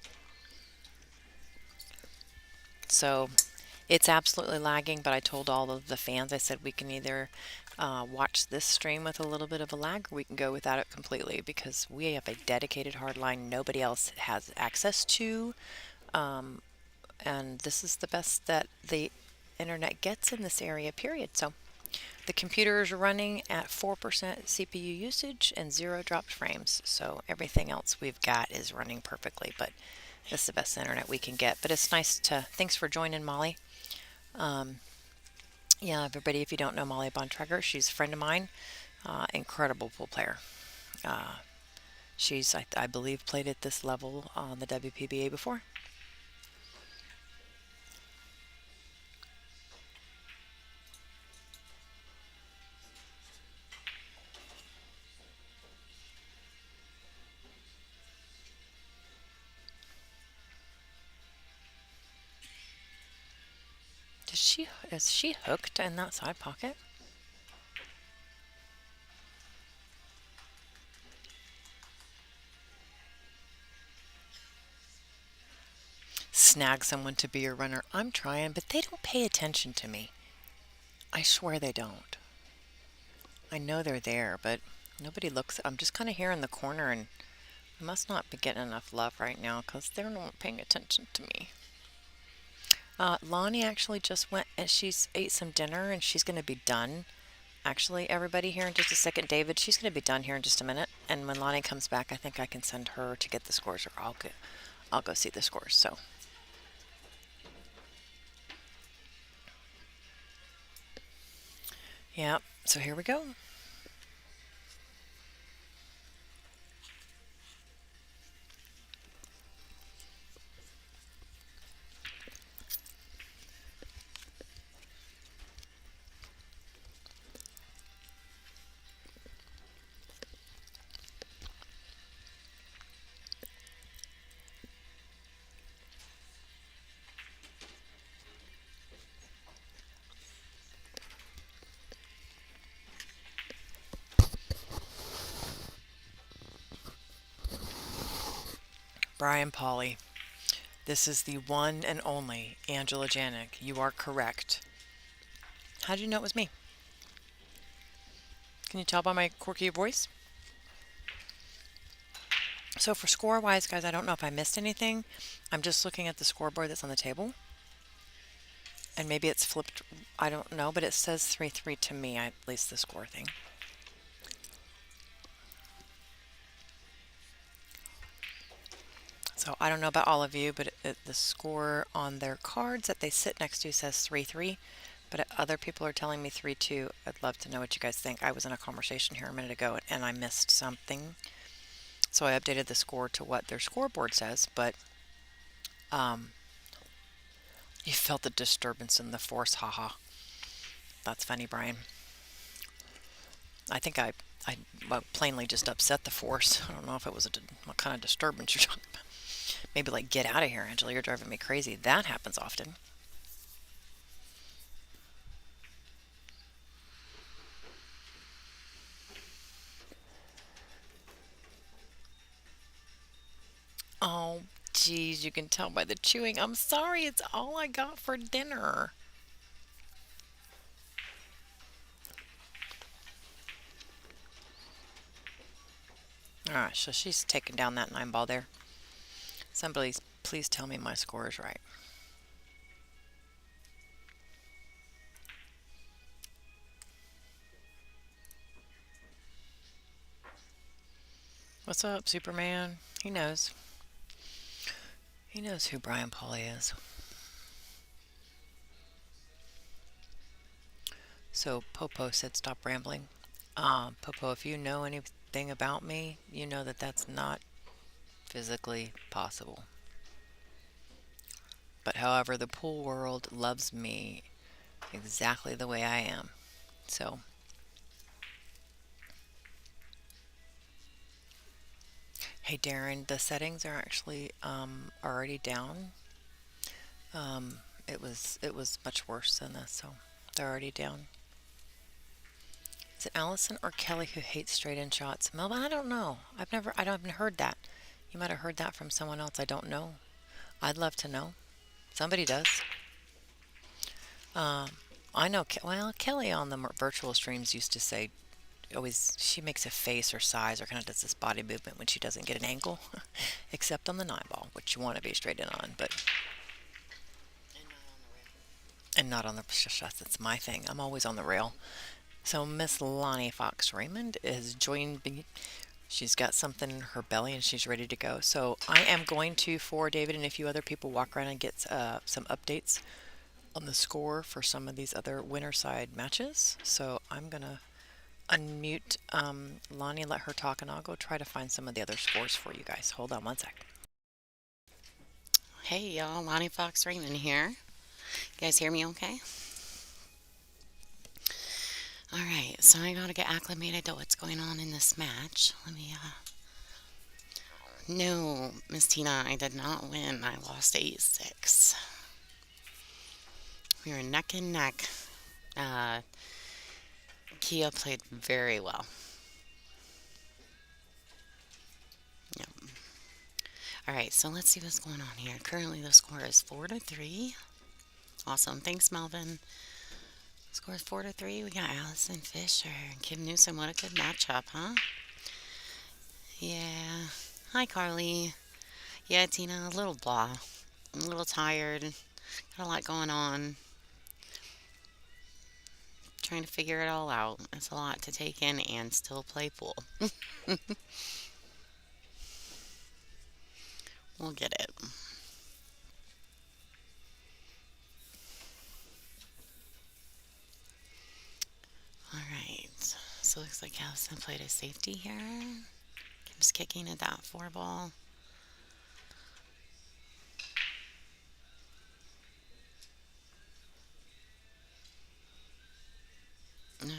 So it's absolutely lagging, but I told all of the fans, I said we can either watch this stream with a little bit of a lag, or we can go without it completely because we have a dedicated hard line nobody else has access to. And this is the best that the internet gets in this area, period. So the computer is running at 4% CPU usage and 0 dropped frames. So everything else we've got is running perfectly, but this is the best internet we can get. But it's nice to, thanks for joining, Molly. Yeah, everybody, if you don't know Molly Bontrager, she's a friend of mine, incredible pool player. She's, I believe, played at this level on the WPBA before. Is she hooked in that side pocket? Snag someone to be your runner. I'm trying, but they don't pay attention to me. I swear they don't. I know they're there, but nobody looks. I'm just kind of here in the corner, and I must not be getting enough love right now because they're not paying attention to me. Lonnie actually just went and she's ate some dinner, and she's going to be done. Actually, everybody here in just a second. David, she's going to be done here in just a minute. And when Lonnie comes back, I think I can send her to get the scores, or I'll go see the scores. So. Yeah, so here we go. Brian Polly. This is the one and only Angela Janik. You are correct. How did you know it was me? Can you tell by my quirky voice? So for score-wise, guys, I don't know if I missed anything. I'm just looking at the scoreboard that's on the table. And maybe it's flipped. I don't know, but it says 3-3 to me, at least the score thing. So I don't know about all of you, but the score on their cards that they sit next to says 3-3. But other people are telling me 3-2. I'd love to know what you guys think. I was in a conversation here a minute ago and I missed something. So I updated the score to what their scoreboard says. But you felt the disturbance in the force. Haha. That's funny, Brian. I think I plainly just upset the force. I don't know if it was what kind of disturbance you're talking about. Maybe like, get out of here, Angela. You're driving me crazy. That happens often. Oh, geez, you can tell by the chewing. I'm sorry, it's all I got for dinner. Alright, so she's taking down that 9 ball there. Somebody please tell me my score is right. What's up, Superman? He knows. He knows who Brian Polly is. So Popo said stop rambling. Popo, if you know anything about me, you know that that's not physically possible. But however, the pool world loves me exactly the way I am. So Hey Darren, the settings are actually already down. It was much worse than this, so they're already down. Is it Allison or Kelly who hates straight in shots? Melvin, I don't know. I haven't heard that. You might have heard that from someone else. I don't know. I'd love to know. Somebody does. Um, I know. Well, Kelly on the virtual streams used to say always she makes a face or size or kind of does this body movement when she doesn't get an angle, except on the 9 ball, which you want to be straight in on, but and not on the shots. That's my thing. I'm always on the rail. So Miss Lonnie Fox Raymond is joined me. She's got something in her belly and she's ready to go. So I am going to, for David and a few other people, walk around and get some updates on the score for some of these other winter side matches. So I'm going to unmute Lonnie, let her talk, and I'll go try to find some of the other scores for you guys. Hold on one sec. Hey y'all, Lonnie Fox Raymond here. You guys hear me okay? Alright, so I gotta get acclimated to what's going on in this match. No, Miss Tina, I did not win. I lost 8-6. We were neck and neck. Uh, Kia played very well. Yep. Alright, so let's see what's going on here. Currently the score is 4-3. Awesome. Thanks, Melvin. Score is 4-3. We got Allison Fisher and Kim Newsom. What a good matchup, huh? Yeah. Hi, Carly. Yeah, Tina, a little blah. I'm a little tired. Got a lot going on. Trying to figure it all out. It's a lot to take in and still play pool. We'll get it. Alright. So it looks like Allison played a safety here. Kim's kicking at that 4 ball. Alright.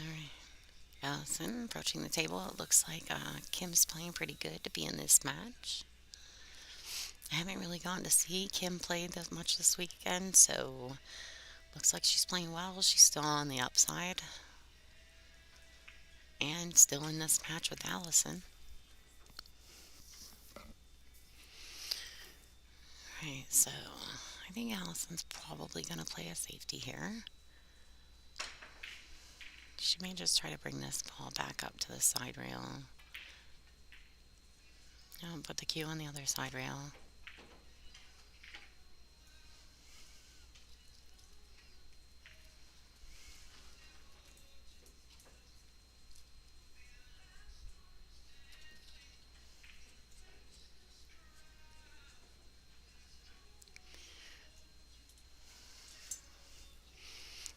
Allison approaching the table. It looks like Kim's playing pretty good to be in this match. I haven't really gotten to see Kim play this much this weekend, so looks like she's playing well. She's still on the upside. And still in this match with Allison. Right, so I think Allison's probably going to play a safety here. She may just try to bring this ball back up to the side rail. No, put the cue on the other side rail.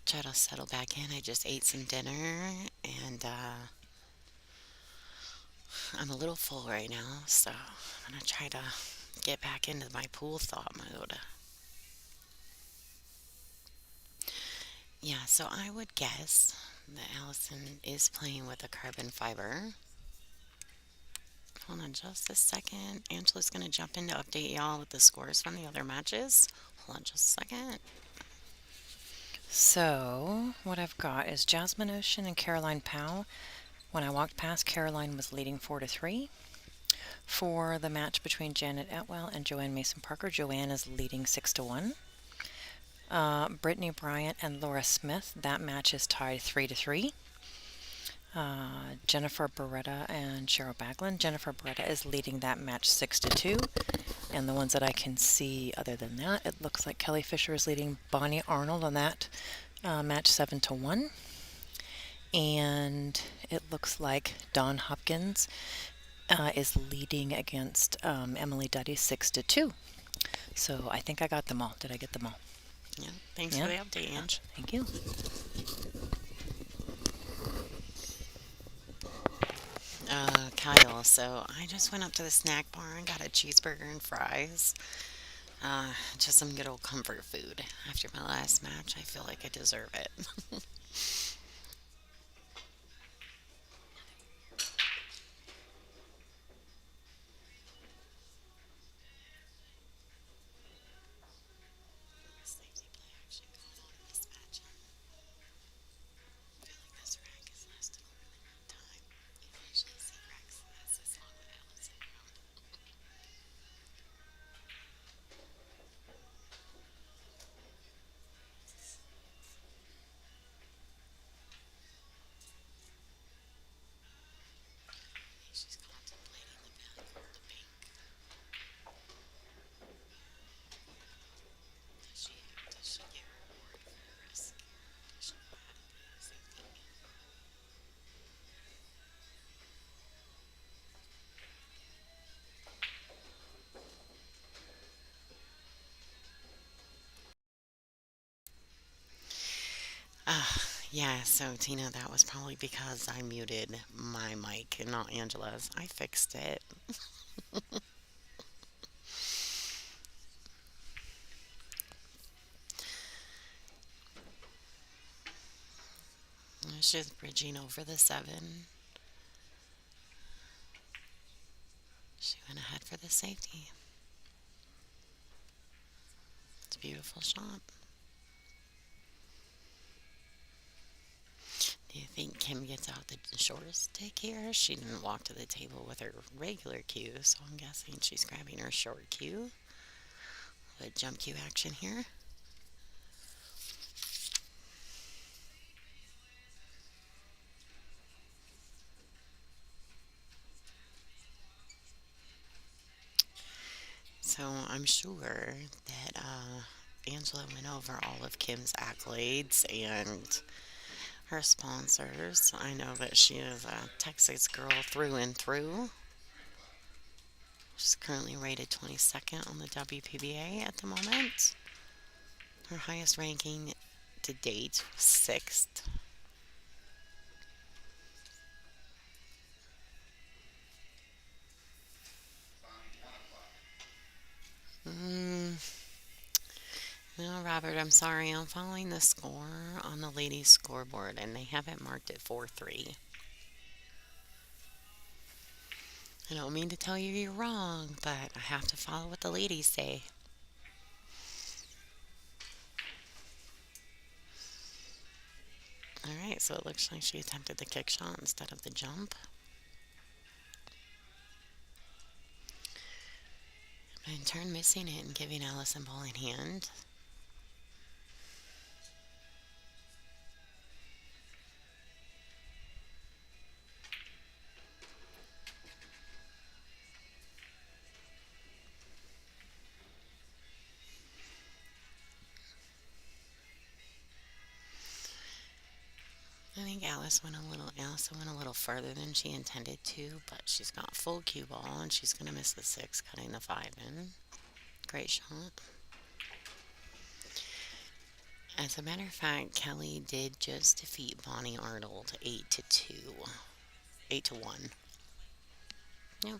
Try to settle back in. I just ate some dinner and I'm a little full right now, so I'm going to try to get back into my pool thought mode. Yeah, so I would guess that Allison is playing with a carbon fiber. Hold on just a second. Angela's going to jump in to update y'all with the scores from the other matches. Hold on just a second. So what I've got is Jasmine Ocean and Caroline Powell. When I walked past, Caroline was leading 4-3. For the match between Janet Atwell and Joanne Mason Parker, Joanne is leading 6-1. Brittany Bryant and Laura Smith, that match is tied 3-3. Jennifer Beretta and Cheryl Baglin. Jennifer Beretta is leading that match 6-2. And the ones that I can see other than that, it looks like Kelly Fisher is leading Bonnie Arnold on that match 7-1. And it looks like Dawn Hopkins is leading against Emily Duddy 6-2. So I think I got them all. Did I get them all? Yeah, thanks for the update, Ange. Thank you. Kyle, so I just went up to the snack bar and got a cheeseburger and fries. Just some good old comfort food. After my last match, I feel like I deserve it. Yeah, so Tina, that was probably because I muted my mic and not Angela's. I fixed it. She's bridging over the seven. She went ahead for the safety. It's a beautiful shot. Do you think Kim gets out the short stick here? She didn't walk to the table with her regular cue, so I'm guessing she's grabbing her short cue. The jump cue action here. So I'm sure that Angela went over all of Kim's accolades and her sponsors. I know that she is a Texas girl through and through. She's currently rated 22nd on the WPBA at the moment. Her highest ranking to date was 6th. Mm, no, Robert, I'm sorry. I'm following the score on the ladies' scoreboard, and they have it marked at 4-3. I don't mean to tell you you're wrong, but I have to follow what the ladies say. All right, so it looks like she attempted the kick shot instead of the jump. But in turn, missing it and giving Allison ball in hand. I think Allison went a little further than she intended to, but she's got full cue ball and she's gonna miss the six, cutting the five in. Great shot. As a matter of fact, Kelly did just defeat Bonnie Arnold 8-2. 8-1. Yep.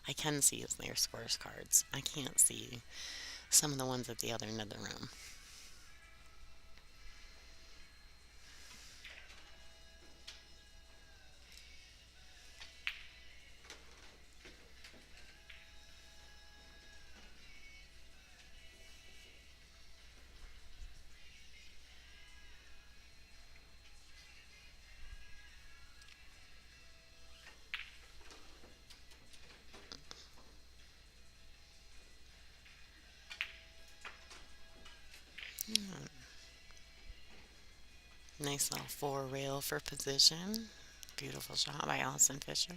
I can see their scores cards. I can't see some of the ones at the other end of the room. Nice little four rail for position. Beautiful shot by Allison Fisher.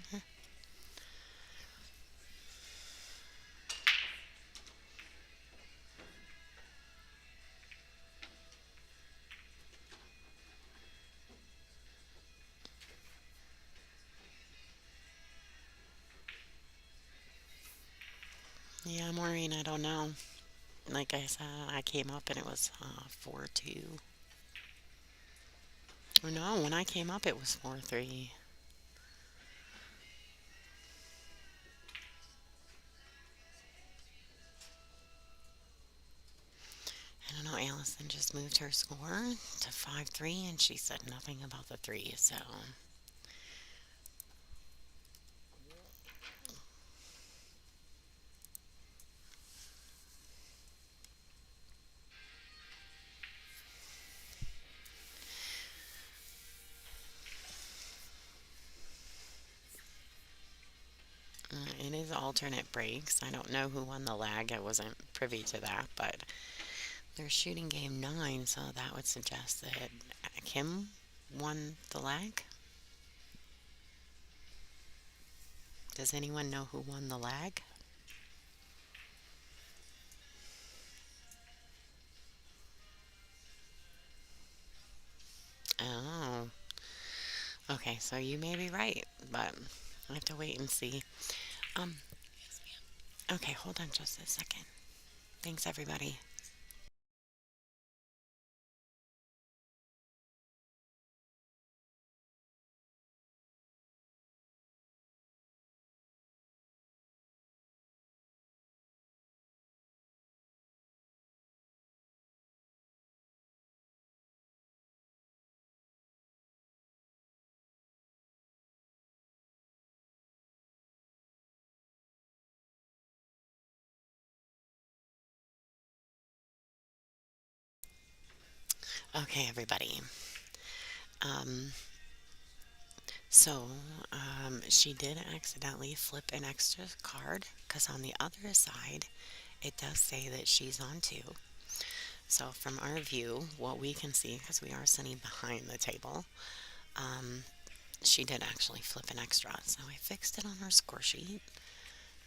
Yeah, Maureen, I don't know. Like I said, I came up and it was 4-2. Or no, when I came up it was 4-3. I don't know, Allison just moved her score to 5-3 and she said nothing about the three, so it is alternate breaks. I don't know who won the lag. I wasn't privy to that, but they're shooting game 9, so that would suggest that Kim won the lag. Does anyone know who won the lag? Oh, okay, so you may be right, but I have to wait and see. Um, okay, hold on just a second. Thanks, everybody. Okay, everybody. Um, so, she did accidentally flip an extra card because on the other side, it does say that she's on two. So, from our view, what we can see, because we are sitting behind the table, um, she did actually flip an extra. So, I fixed it on her score sheet.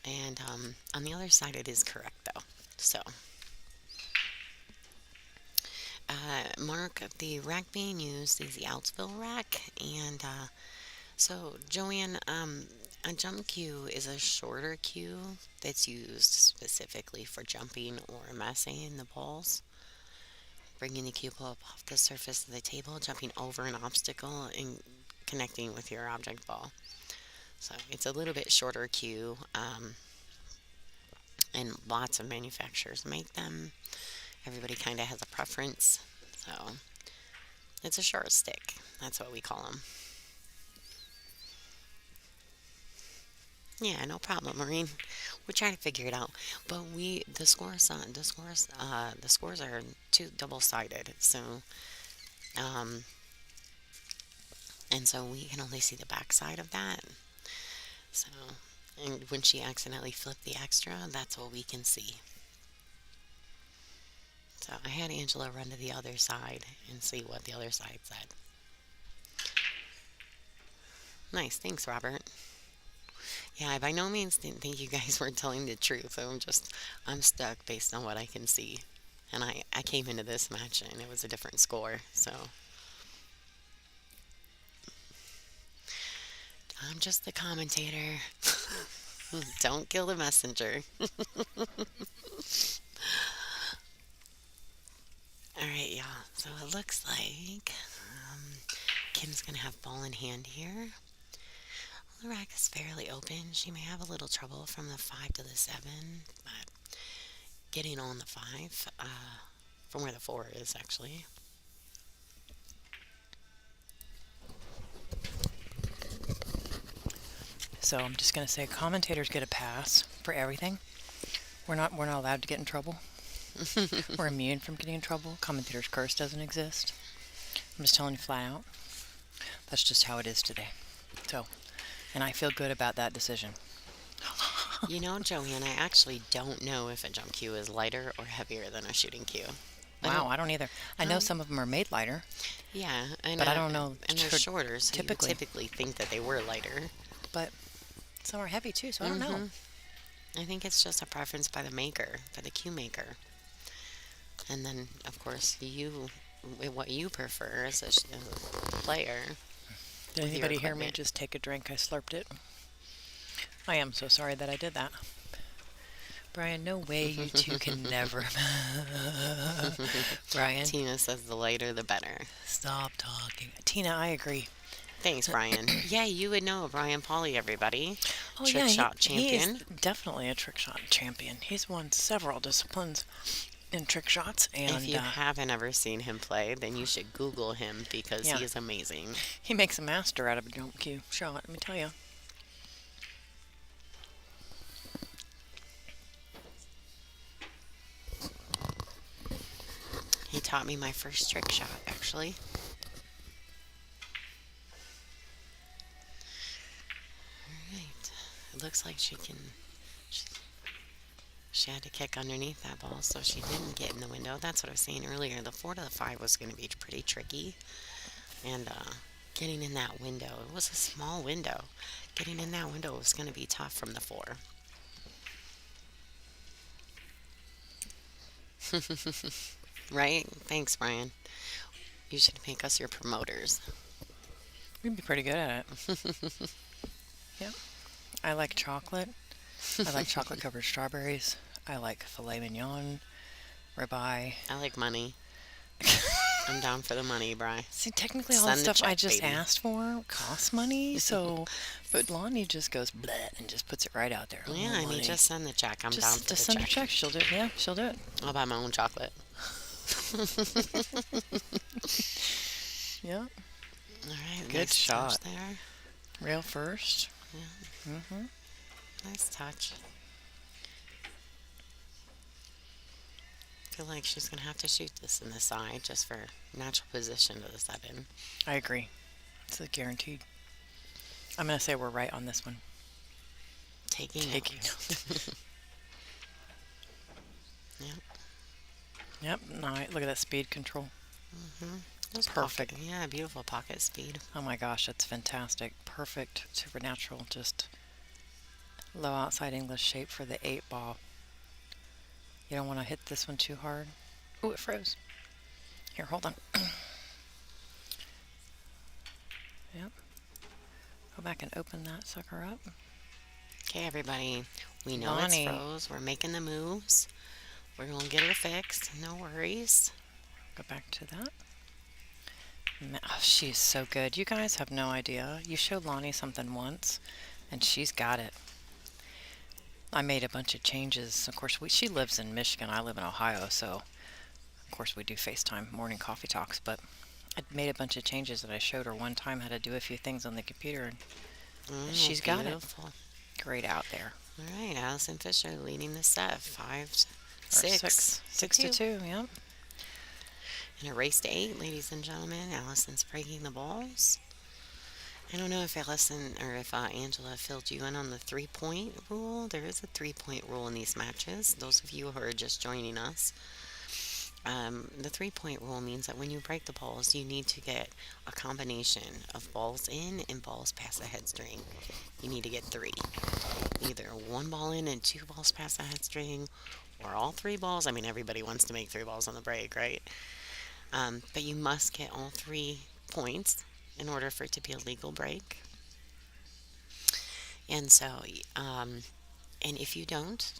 And on the other side, it is correct though. So, Mark, the rack being used is the Outsville rack. And so, Joanne, a jump cue is a shorter cue that's used specifically for jumping or massing the balls, bringing the cue up off the surface of the table, jumping over an obstacle, and connecting with your object ball. So, it's a little bit shorter cue. And lots of manufacturers make them. Everybody kind of has a preference. So it's a short stick. That's what we call them. Yeah, no problem, Maureen. We're trying to figure it out, but the scores are two double-sided. So, um, and so we can only see the back side of that. So, and when she accidentally flipped the extra, that's what we can see. So I had Angela run to the other side and see what the other side said. Nice, thanks, Robert. Yeah, I by no means didn't think you guys were telling the truth. I'm stuck based on what I can see. And I came into this match and it was a different score, so I'm just the commentator. Don't kill the messenger. Alright, y'all. So it looks like Kim's gonna have ball in hand here. The rack is fairly open. She may have a little trouble from the 5 to the 7, but getting on the 5 from where the 4 is actually. So I'm just going to say commentators get a pass for everything. We're not allowed to get in trouble. We're immune from getting in trouble. Commentator's curse doesn't exist. I'm just telling you flat out. That's just how it is today. So, and I feel good about that decision. You know, Joanne, I actually don't know if a jump cue is lighter or heavier than a shooting cue. Wow, I don't either. I know some of them are made lighter. Yeah, and but I don't know. And they're shorter, so typically. you would typically think that they were lighter. But some are heavy too, so I don't know. I think it's just a preference by the maker, by the cue maker. And then, of course, what you prefer as a player. Did anybody hear me just take a drink? I slurped it. I am so sorry that I did that. Brian, no way you two can never. Brian. Tina says the lighter the better. Stop talking. Tina, I agree. Thanks, Brian. Yeah, you would know Brian Pauly, everybody. Oh, trick shot champion. He is definitely a trick shot champion. He's won several disciplines in trick shots. And if you haven't ever seen him play, then you should Google him because he is amazing. He makes a master out of a jump cue shot, let me tell you. He taught me my first trick shot, actually. Alright. It looks like she had to kick underneath that ball, so she didn't get in the window. That's what I was saying earlier. The 4 to the 5 was going to be pretty tricky. And getting in that window, it was a small window. Getting in that window was going to be tough from the 4. Right? Thanks, Brian. You should make us your promoters. We'd be pretty good at it. Yeah. I like chocolate. I like chocolate covered strawberries. I like filet mignon, ribeye. I like money. I'm down for the money, Bri. See, technically all the stuff I just asked for costs money, so but Lonnie just goes bleh and just puts it right out there. Yeah, I mean, just send the check. I'm down for the check. Just send a check. She'll do it. Yeah, she'll do it. I'll buy my own chocolate. Yeah. All right. Good nice shot there. Rail first. Yeah. Nice touch. feel like she's going to have to shoot this in the side just for natural position to the 7. I agree. It's a guaranteed. I'm going to say we're right on this one. Taking Taking notes. Yep. Yep. Nice. Look at that speed control. Those Perfect. Yeah, beautiful pocket speed. Oh my gosh, that's fantastic. Perfect. Supernatural. Just low outside English shape for the 8 ball. You don't want to hit this one too hard. Oh, it froze. Here, hold on. Yep. Go back and open that sucker up. Okay, everybody. We know Lonnie. it's froze. We're making the moves. We're going to get her fixed. No worries. Go back to that. Oh, she's so good. You guys have no idea. You showed Lonnie something once, and she's got it. I made a bunch of changes. Of course, she lives in Michigan. I live in Ohio, so of course we do FaceTime morning coffee talks. But I made a bunch of changes that I showed her one time how to do a few things on the computer, and she's got it. Beautiful. Great out there. All right, Allison Fisher leading the set, 5-6, Or 6 to 2. Yep. In a race to 8, ladies and gentlemen, Allison's breaking the balls. I don't know if Allison or if Angela filled you in on the 3-point rule. There is a 3-point rule in these matches. Those of you who are just joining us, the 3-point rule means that when you break the balls, you need to get a combination of balls in and balls past the head string. You need to get 3. Either 1 ball in and 2 balls past the head string, or all 3 balls. I mean, everybody wants to make 3 balls on the break, right? But you must get all 3 points in order for it to be a legal break. And so, and if you don't,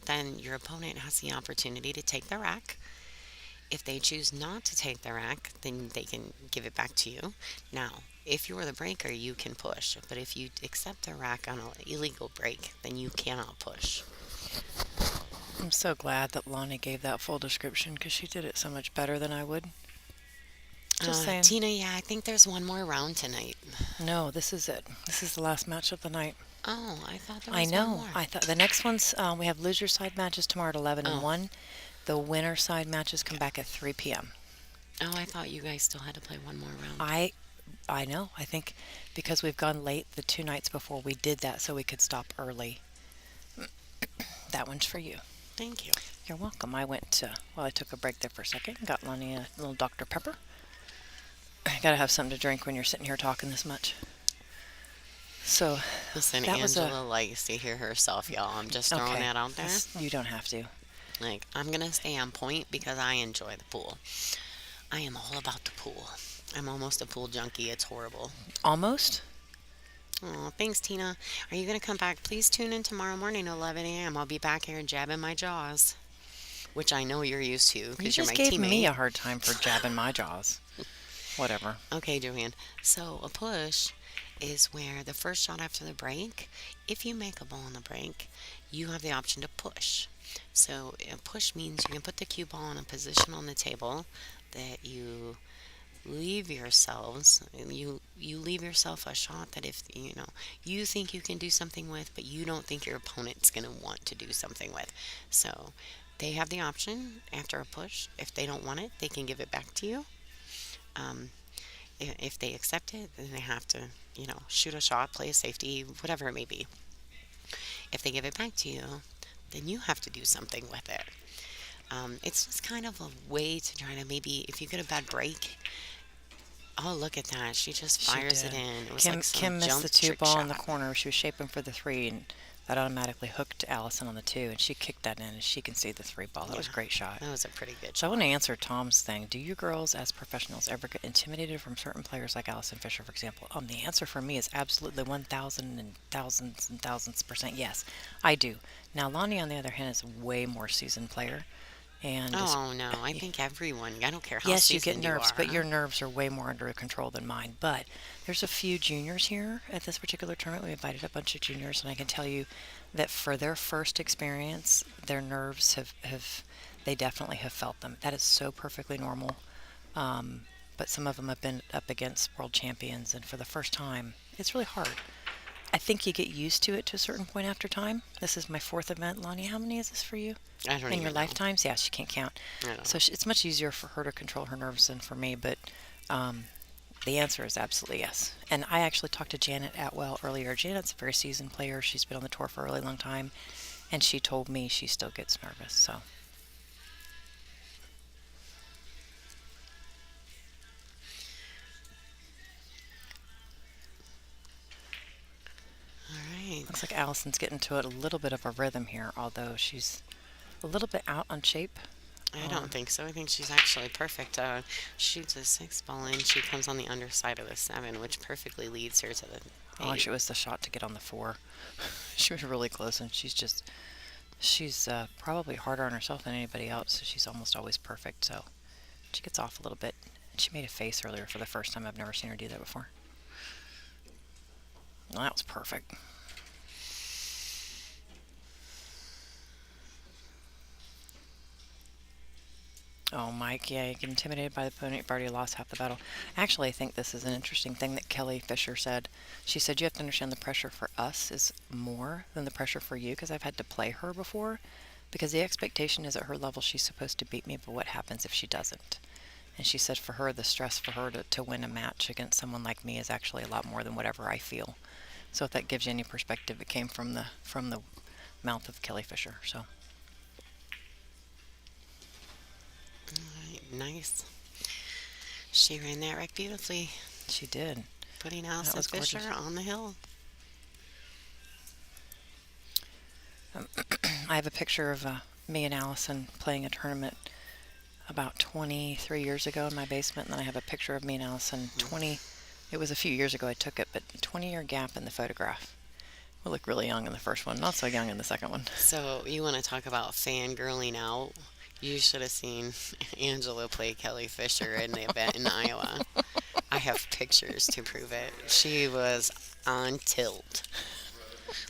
then your opponent has the opportunity to take the rack. If they choose not to take the rack, then they can give it back to you. Now, if you're the breaker, you can push. But if you accept the rack on an illegal break, then you cannot push. I'm so glad that Lonnie gave that full description because she did it so much better than I would. Just saying. Tina, yeah, I think there's one more round tonight. No, this is it. This is the last match of the night. Oh, I thought there I was know. one more. I thought the next one's we have loser side matches tomorrow at 11 and Oh. 1. The winner side matches come back at 3 p.m. Oh, I thought you guys still had to play one more round. I know. I think because we've gone late the 2 nights before, we did that so we could stop early. That one's for you. Thank you. You're welcome. I took a break there for a second. Got Lonnie a little Dr. Pepper. Gotta have something to drink when you're sitting here talking this much. So, Listen, that was Angela likes to hear herself, y'all. I'm just throwing that out there. You don't have to. Like, I'm going to stay on point because I enjoy the pool. I am all about the pool. I'm almost a pool junkie. It's horrible. Almost? Oh, thanks, Tina. Are you going to come back? Please tune in tomorrow morning at 11 a.m. I'll be back here jabbing my jaws, which I know you're used to You because you're just my gave teammate. me a hard time for jabbing my jaws. Whatever. Okay, Joanne. So a push is where the first shot after the break, if you make a ball on the break, you have the option to push. So a push means you can put the cue ball in a position on the table that you leave yourselves you leave yourself a shot that if you think you can do something with, but you don't think your opponent's going to want to do something with. So they have the option after a push. If they don't want it, they can give it back to you. If they accept it, then they have to shoot a shot, play a safety, whatever it may be. If they give it back to you, then you have to do something with it. It's just kind of a way to try to, maybe if you get a bad break. Oh, look at that. She just fires it in. It was like some Kim missed jump the 2 trick ball in the shot. corner. She was shaping for the 3, and that automatically hooked Allison on the 2, and she kicked that in, and she can see the 3 ball. That was a great shot. That was a pretty good So I shot. want to answer Tom's thing. Do you girls, as professionals, ever get intimidated from certain players like Allison Fisher, for example? The answer for me is absolutely 1,000 and thousands and thousands % yes, I do. Now, Lonnie, on the other hand, is a way more seasoned player. And Oh, no. I think everyone, I don't care how yes, you get seasoned nerves, are. but your nerves are way more under control than mine. But there's a few juniors here at this particular tournament. We invited a bunch of juniors, and I can tell you that for their first experience, their nerves they definitely have felt them. That is so perfectly normal. But some of them have been up against world champions, and for the first time, it's really hard. I think you get used to it to a certain point after time. This is my fourth event. Lonnie, how many is this for you? I don't In your even know. lifetimes? Yeah, she can't count. I don't So it's much easier for her to control her nerves than for me, but the answer is absolutely yes. And I actually talked to Janet Atwell earlier. Janet's a very seasoned player. She's been on the tour for a really long time, and she told me she still gets nervous. So All right. looks like Allison's getting to it a little bit of a rhythm here, although she's a little bit out on shape. I don't think so. I think she's actually perfect. Shoots a 6 ball in. She comes on the underside of the 7, which perfectly leads her to the 8. Oh, actually, it was the shot to get on the 4. She was really close, and she's probably harder on herself than anybody else, so she's almost always perfect. So she gets off a little bit. And she made a face earlier for the first time. I've never seen her do that before. Well, that was perfect. Oh, Mike, yeah, you get intimidated by the opponent. You've already lost half the battle. Actually, I think this is an interesting thing that Kelly Fisher said. She said, you have to understand the pressure for us is more than the pressure for you, because I've had to play her before, because the expectation is at her level she's supposed to beat me, but what happens if she doesn't? And she said for her, the stress for her to win a match against someone like me is actually a lot more than whatever I feel. So if that gives you any perspective, it came from the mouth of Kelly Fisher. So Right, nice. She ran that wreck beautifully, she did. putting Allison was gorgeous. Fisher on the hill. I have a picture of me and Allison playing a tournament about 23 years ago in my basement, and then I have a picture of me and Allison 20. It was a few years ago I took it, but 20-year gap in the photograph. We look really young in the first one, not so young in the second one. So you want to talk about fangirling out? You should have seen Angela play Kelly Fisher in the event in Iowa. I have pictures to prove it. She was on tilt.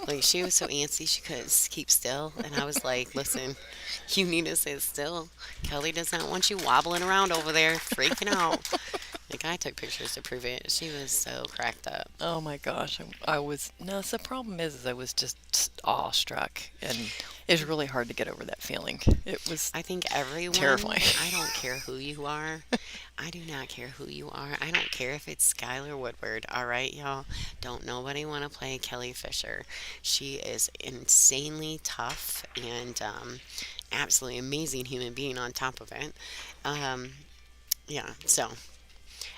Like, she was so antsy she couldn't keep still. And I was like, listen, you need to sit still. Kelly does not want you wobbling around over there, freaking out. Like, I took pictures to prove it. She was so cracked up. Oh my gosh, I was. No, so the problem is I was just awestruck, and it's really hard to get over that feeling. It was I think everyone, terrifying. I don't care who you are. I do not care who you are. I don't care if it's Skylar Woodward. All right, y'all. Don't nobody want to play Kelly Fisher. She is insanely tough and absolutely amazing human being on top of it. Yeah, so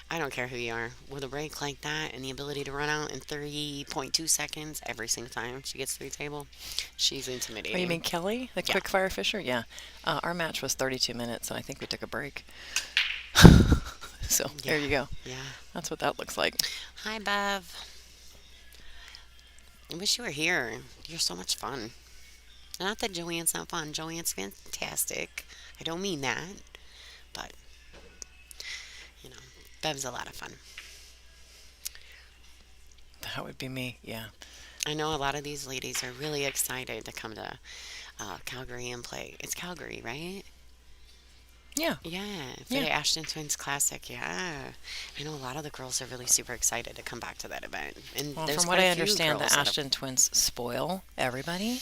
I don't care who you are. With a break like that and the ability to run out in 30.2 seconds every single time she gets through the table, she's intimidating. Oh, you mean Kelly, the Yeah. quick fire fisher? Yeah. Our match was 32 minutes, and I think we took a break. So there you go. Yeah. That's what that looks like. Hi, Bev. I wish you were here. You're so much fun. Not that Joanne's not fun. Joanne's fantastic. I don't mean that. But, you know, Bev's a lot of fun. That would be me. Yeah. I know a lot of these ladies are really excited to come to Calgary and play. It's Calgary, right? Yeah. Yeah, for Yeah. the Ashton Twins Classic. Yeah, I know a lot of the girls are really super excited to come back to that event. And Well, there's from what quite I a few understand, the girls that have- Ashton twins spoil everybody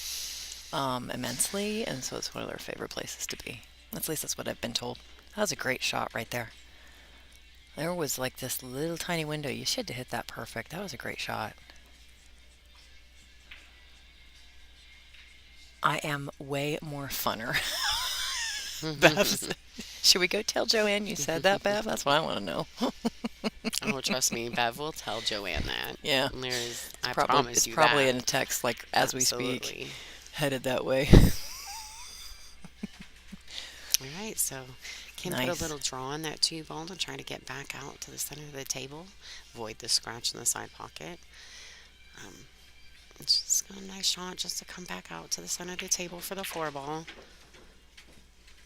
immensely, and so it's one of their favorite places to be. At least that's what I've been told. That was a great shot right there. There was like this little tiny window. You should have hit that perfect. That was a great shot. I am way more funner. Bev, should we go tell Joanne you said that, Bev? That's what I want to know. Oh, trust me, Bev will tell Joanne that. Yeah. I Probably, promise it's you probably that. in a text like as we speak, Absolutely. headed that way. All right, so Kim put Nice. a little draw on that 2 ball to try to get back out to the center of the table, avoid the scratch in the side pocket. It's just got a nice shot just to come back out to the center of the table for the 4 ball.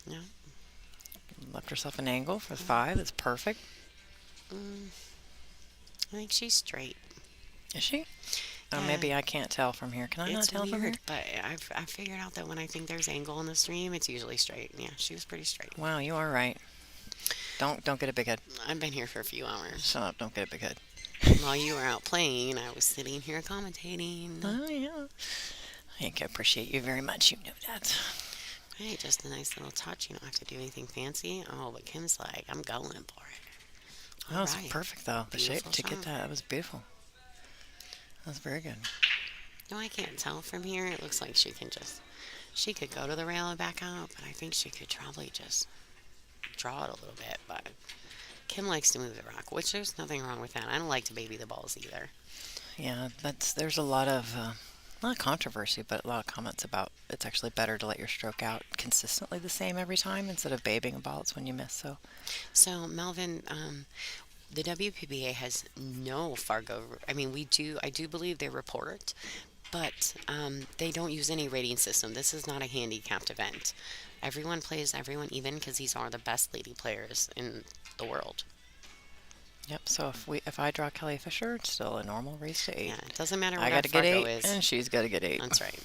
Yeah. Left herself an angle for the 5. That's perfect. I think she's straight. Is she? Oh, Yeah. maybe I can't tell from here. Can I not It's tell from here? weird, but I figured out that when I think there's angle in the stream, it's usually straight. Yeah, she was pretty straight. Wow, you are right. Don't get a big head. I've been here for a few hours. Shut up. Don't get a big head. While you were out playing, I was sitting here commentating. Oh, yeah. I appreciate you very much. You know that. Hey, just a nice little touch. You don't have to do anything fancy. Oh, but Kim's like, I'm going for it. That All was right. perfect, though. The shape Beautiful to get shot. that was beautiful. That was very good. No, I can't tell from here. It looks like she could go to the rail and back out, but I think she could probably just draw it a little bit. But Kim likes to move the rock, which there's nothing wrong with that. I don't like to baby the balls either. Yeah, there's a lot of not controversy, but a lot of comments about it's actually better to let your stroke out consistently the same every time instead of babying a ball. It's when you miss. So So, Melvin, the WPBA has no Fargo. I mean, I do believe they report, but they don't use any rating system. This is not a handicapped event. Everyone plays everyone even because these are the best lady players in the world. yep. So if I draw Kelly Fisher, it's still a normal race to 8. Yeah, it doesn't matter I what got our to get Fargo 8, is. and she's got to get 8. That's right.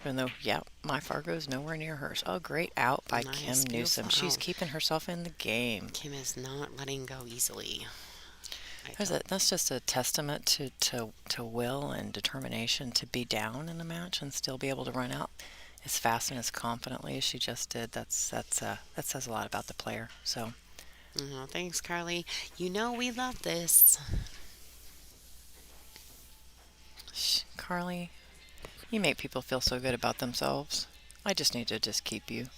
Even though, yeah, my Fargo's nowhere near hers. Oh, great out by Nice, Kim Newsom. beautiful She's out. keeping herself in the game. Kim is not letting go easily. I That's just a testament to will and determination to be down in a match and still be able to run out as fast and as confidently as she just did. That says a lot about the player. So Oh, thanks, Carly. You know we love this. Carly, you make people feel so good about themselves. I just need to just keep you.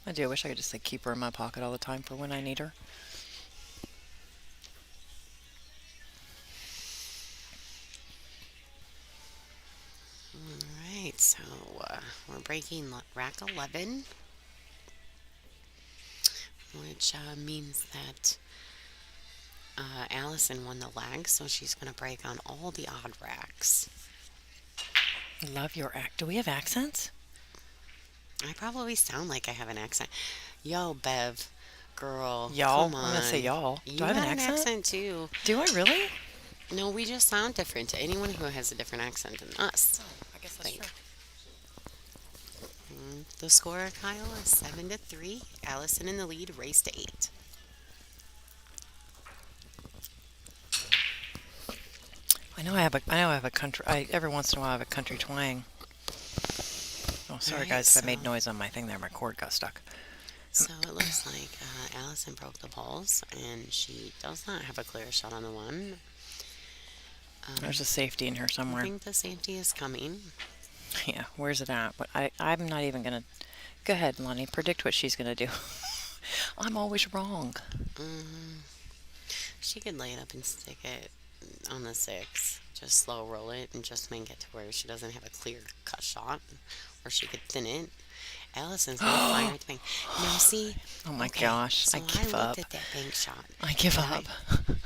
I do. I wish I could just like keep her in my pocket all the time for when I need her. All right, so we're breaking rack 11, which means that Allison won the lag, so she's going to break on all the odd racks. Love your act. Do we have accents? I probably sound like I have an accent. Yo, Bev, girl, Y'all. come on. I'm gonna say y'all. You Do I have got an accent? too. Do I really? No, we just sound different to anyone who has a different accent than us. I guess that's true. The score, Kyle, is 7-3. Allison in the lead, race to 8. I know I have a country. Every once in a while I have a country twang. Oh, sorry Alright, guys, if I made so- noise on my thing there, my cord got stuck. So it looks like Allison broke the balls, and she does not have a clear shot on the one. There's a safety in here I somewhere. think the safety is coming. Yeah, where's it at? But I'm not even gonna. Go ahead, Lonnie. Predict what she's gonna do. I'm always wrong. She could lay it up and stick it on the 6. Just slow roll it and just make it to where she doesn't have a clear cut shot, or she could thin it. Allison's gonna fire at the bank. Now see. Oh my Okay, gosh, so I give up. looked at that bank shot. I give and up.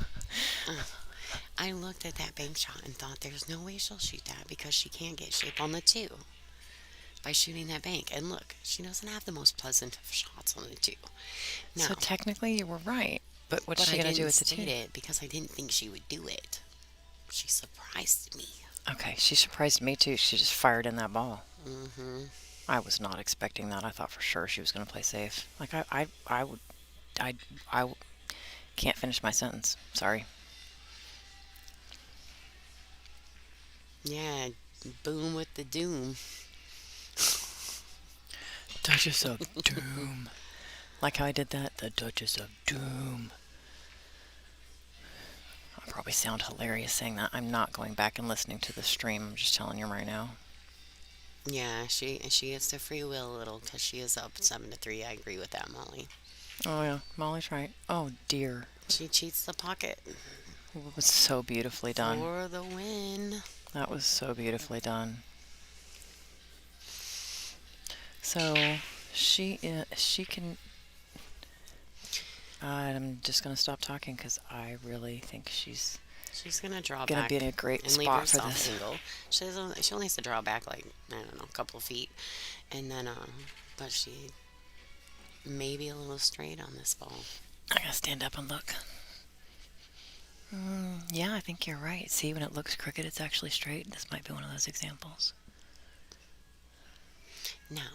I looked at that bank shot and thought, there's no way she'll shoot that because she can't get shape on the 2 by shooting that bank. And look, she doesn't have the most pleasant of shots on the 2. Now, So technically, you were right. But what's but she I gonna do didn't with the state 2? it because I didn't think she would do it. She surprised me. Okay, she surprised me too. She just fired in that ball. Mm-hmm. I was not expecting that. I thought for sure she was gonna play safe. Like I can't finish my sentence. Sorry. Yeah, boom with the doom. Duchess of Doom. Like how I did that? The Duchess of Doom. I probably sound hilarious saying that. I'm not going back and listening to the stream. I'm just telling you right now. Yeah, she gets to free will a little because she is up 7-3. I agree with that, Molly. Oh yeah, Molly's right. Oh dear. She cheats the pocket It was so beautifully done. for the win. That was so beautifully done. So she can. I'm just gonna stop talking because I really think she's She's gonna draw gonna back be in a great and leave spot for herself this. single. She only has to draw back like I don't know, a couple of feet, and then but she may be a little straight on this ball. I gotta stand up and look. Yeah, I think you're right. See, when it looks crooked, it's actually straight. This might be one of those examples. Now,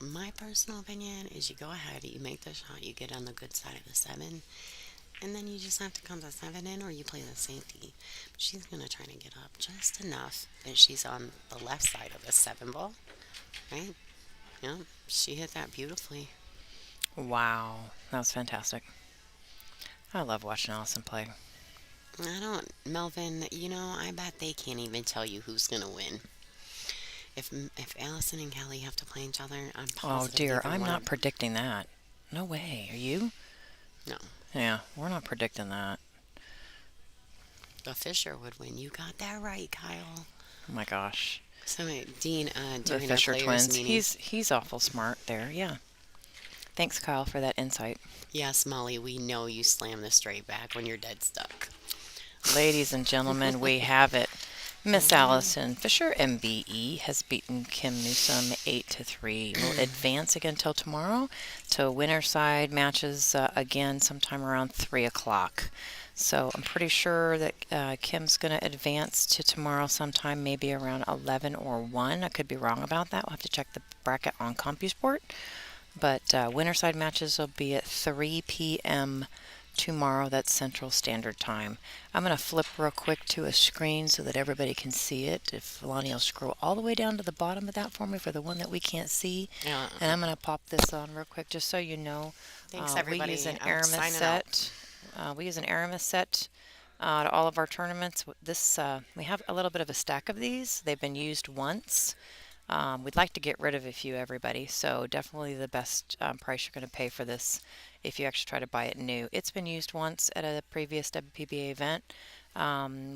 my personal opinion is you go ahead, you make the shot, you get on the good side of the 7. and then you just have to come to 7 in, or you play the safety. She's going to try to get up just enough that she's on the left side of the 7 ball, right? Yeah, she hit that beautifully. Wow, that was fantastic. I love watching Allison play. I don't, Melvin, I bet they can't even tell you who's going to win. If Allison and Kelly have to play each other, I'm Oh positive dear, either I'm one not of predicting that. No way. Are you? no, Yeah, we're not predicting that. the Fisher would win. You got that right, Kyle. Oh my gosh. So, Dean, The during our Fisher players twins. meeting, He's awful smart there. Yeah. Thanks, Kyle, for that insight. yes, Molly, we know you slam the straight back when you're dead stuck. Ladies and gentlemen, we have it. Miss Allison Fisher, MBE, has beaten Kim Newsom 8-3. Will advance again till tomorrow to winner side matches again sometime around 3 o'clock. So I'm pretty sure that Kim's going to advance to tomorrow sometime, maybe around 11 or 1. I could be wrong about that. We'll have to check the bracket on CompuSport. But winner side matches will be at 3 p.m. tomorrow. That's Central Standard Time. I'm going to flip real quick to a screen so that everybody can see it. If Lonnie will scroll all the way down to the bottom of that for me for the one that we can't see. Yeah. And I'm going to pop this on real quick just so you know. Thanks, everybody. We use an I'm Aramis signing set. We use an Aramis set to all of our tournaments. We have a little bit of a stack of these. They've been used once. We'd like to get rid of a few, everybody, so definitely the best price you're going to pay for this if you actually try to buy it new. It's been used once at a previous WPBA event.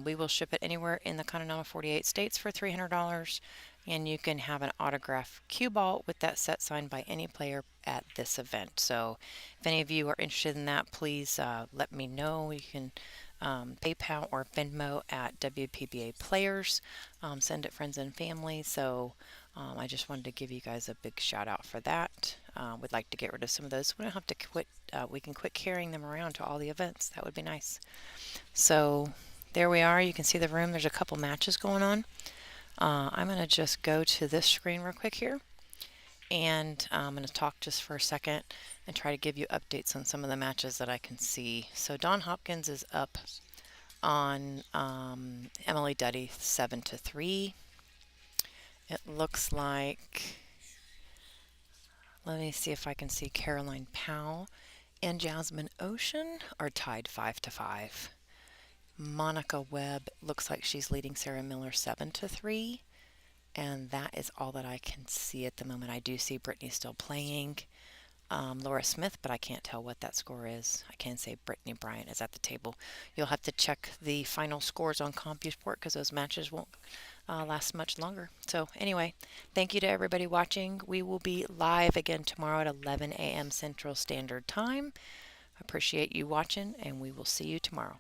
We will ship it anywhere in the continental 48 states for $300, and you can have an autographed cue ball with that set signed by any player at this event. So if any of you are interested in that, please let me know. You can PayPal or Venmo at WPBA Players. Send it friends and family. So I just wanted to give you guys a big shout out for that. We'd like to get rid of some of those. We don't have to quit. We can quit carrying them around to all the events. That would be nice. So there we are. You can see the room. There's a couple matches going on. I'm going to just go to this screen real quick here. And I'm going to talk just for a second and try to give you updates on some of the matches that I can see. So Dawn Hopkins is up on Emily Duddy 7-3. It looks like, let me see if I can see Caroline Powell and Jasmine Ocean are tied 5-5. Monica Webb looks like she's leading Sarah Miller 7-3. And that is all that I can see at the moment. I do see Brittany still playing Laura Smith, but I can't tell what that score is. I can say Brittany Bryant is at the table. You'll have to check the final scores on CompuSport because those matches won't last much longer. So anyway, thank you to everybody watching. We will be live again tomorrow at 11 a.m. Central Standard Time. I appreciate you watching, and we will see you tomorrow.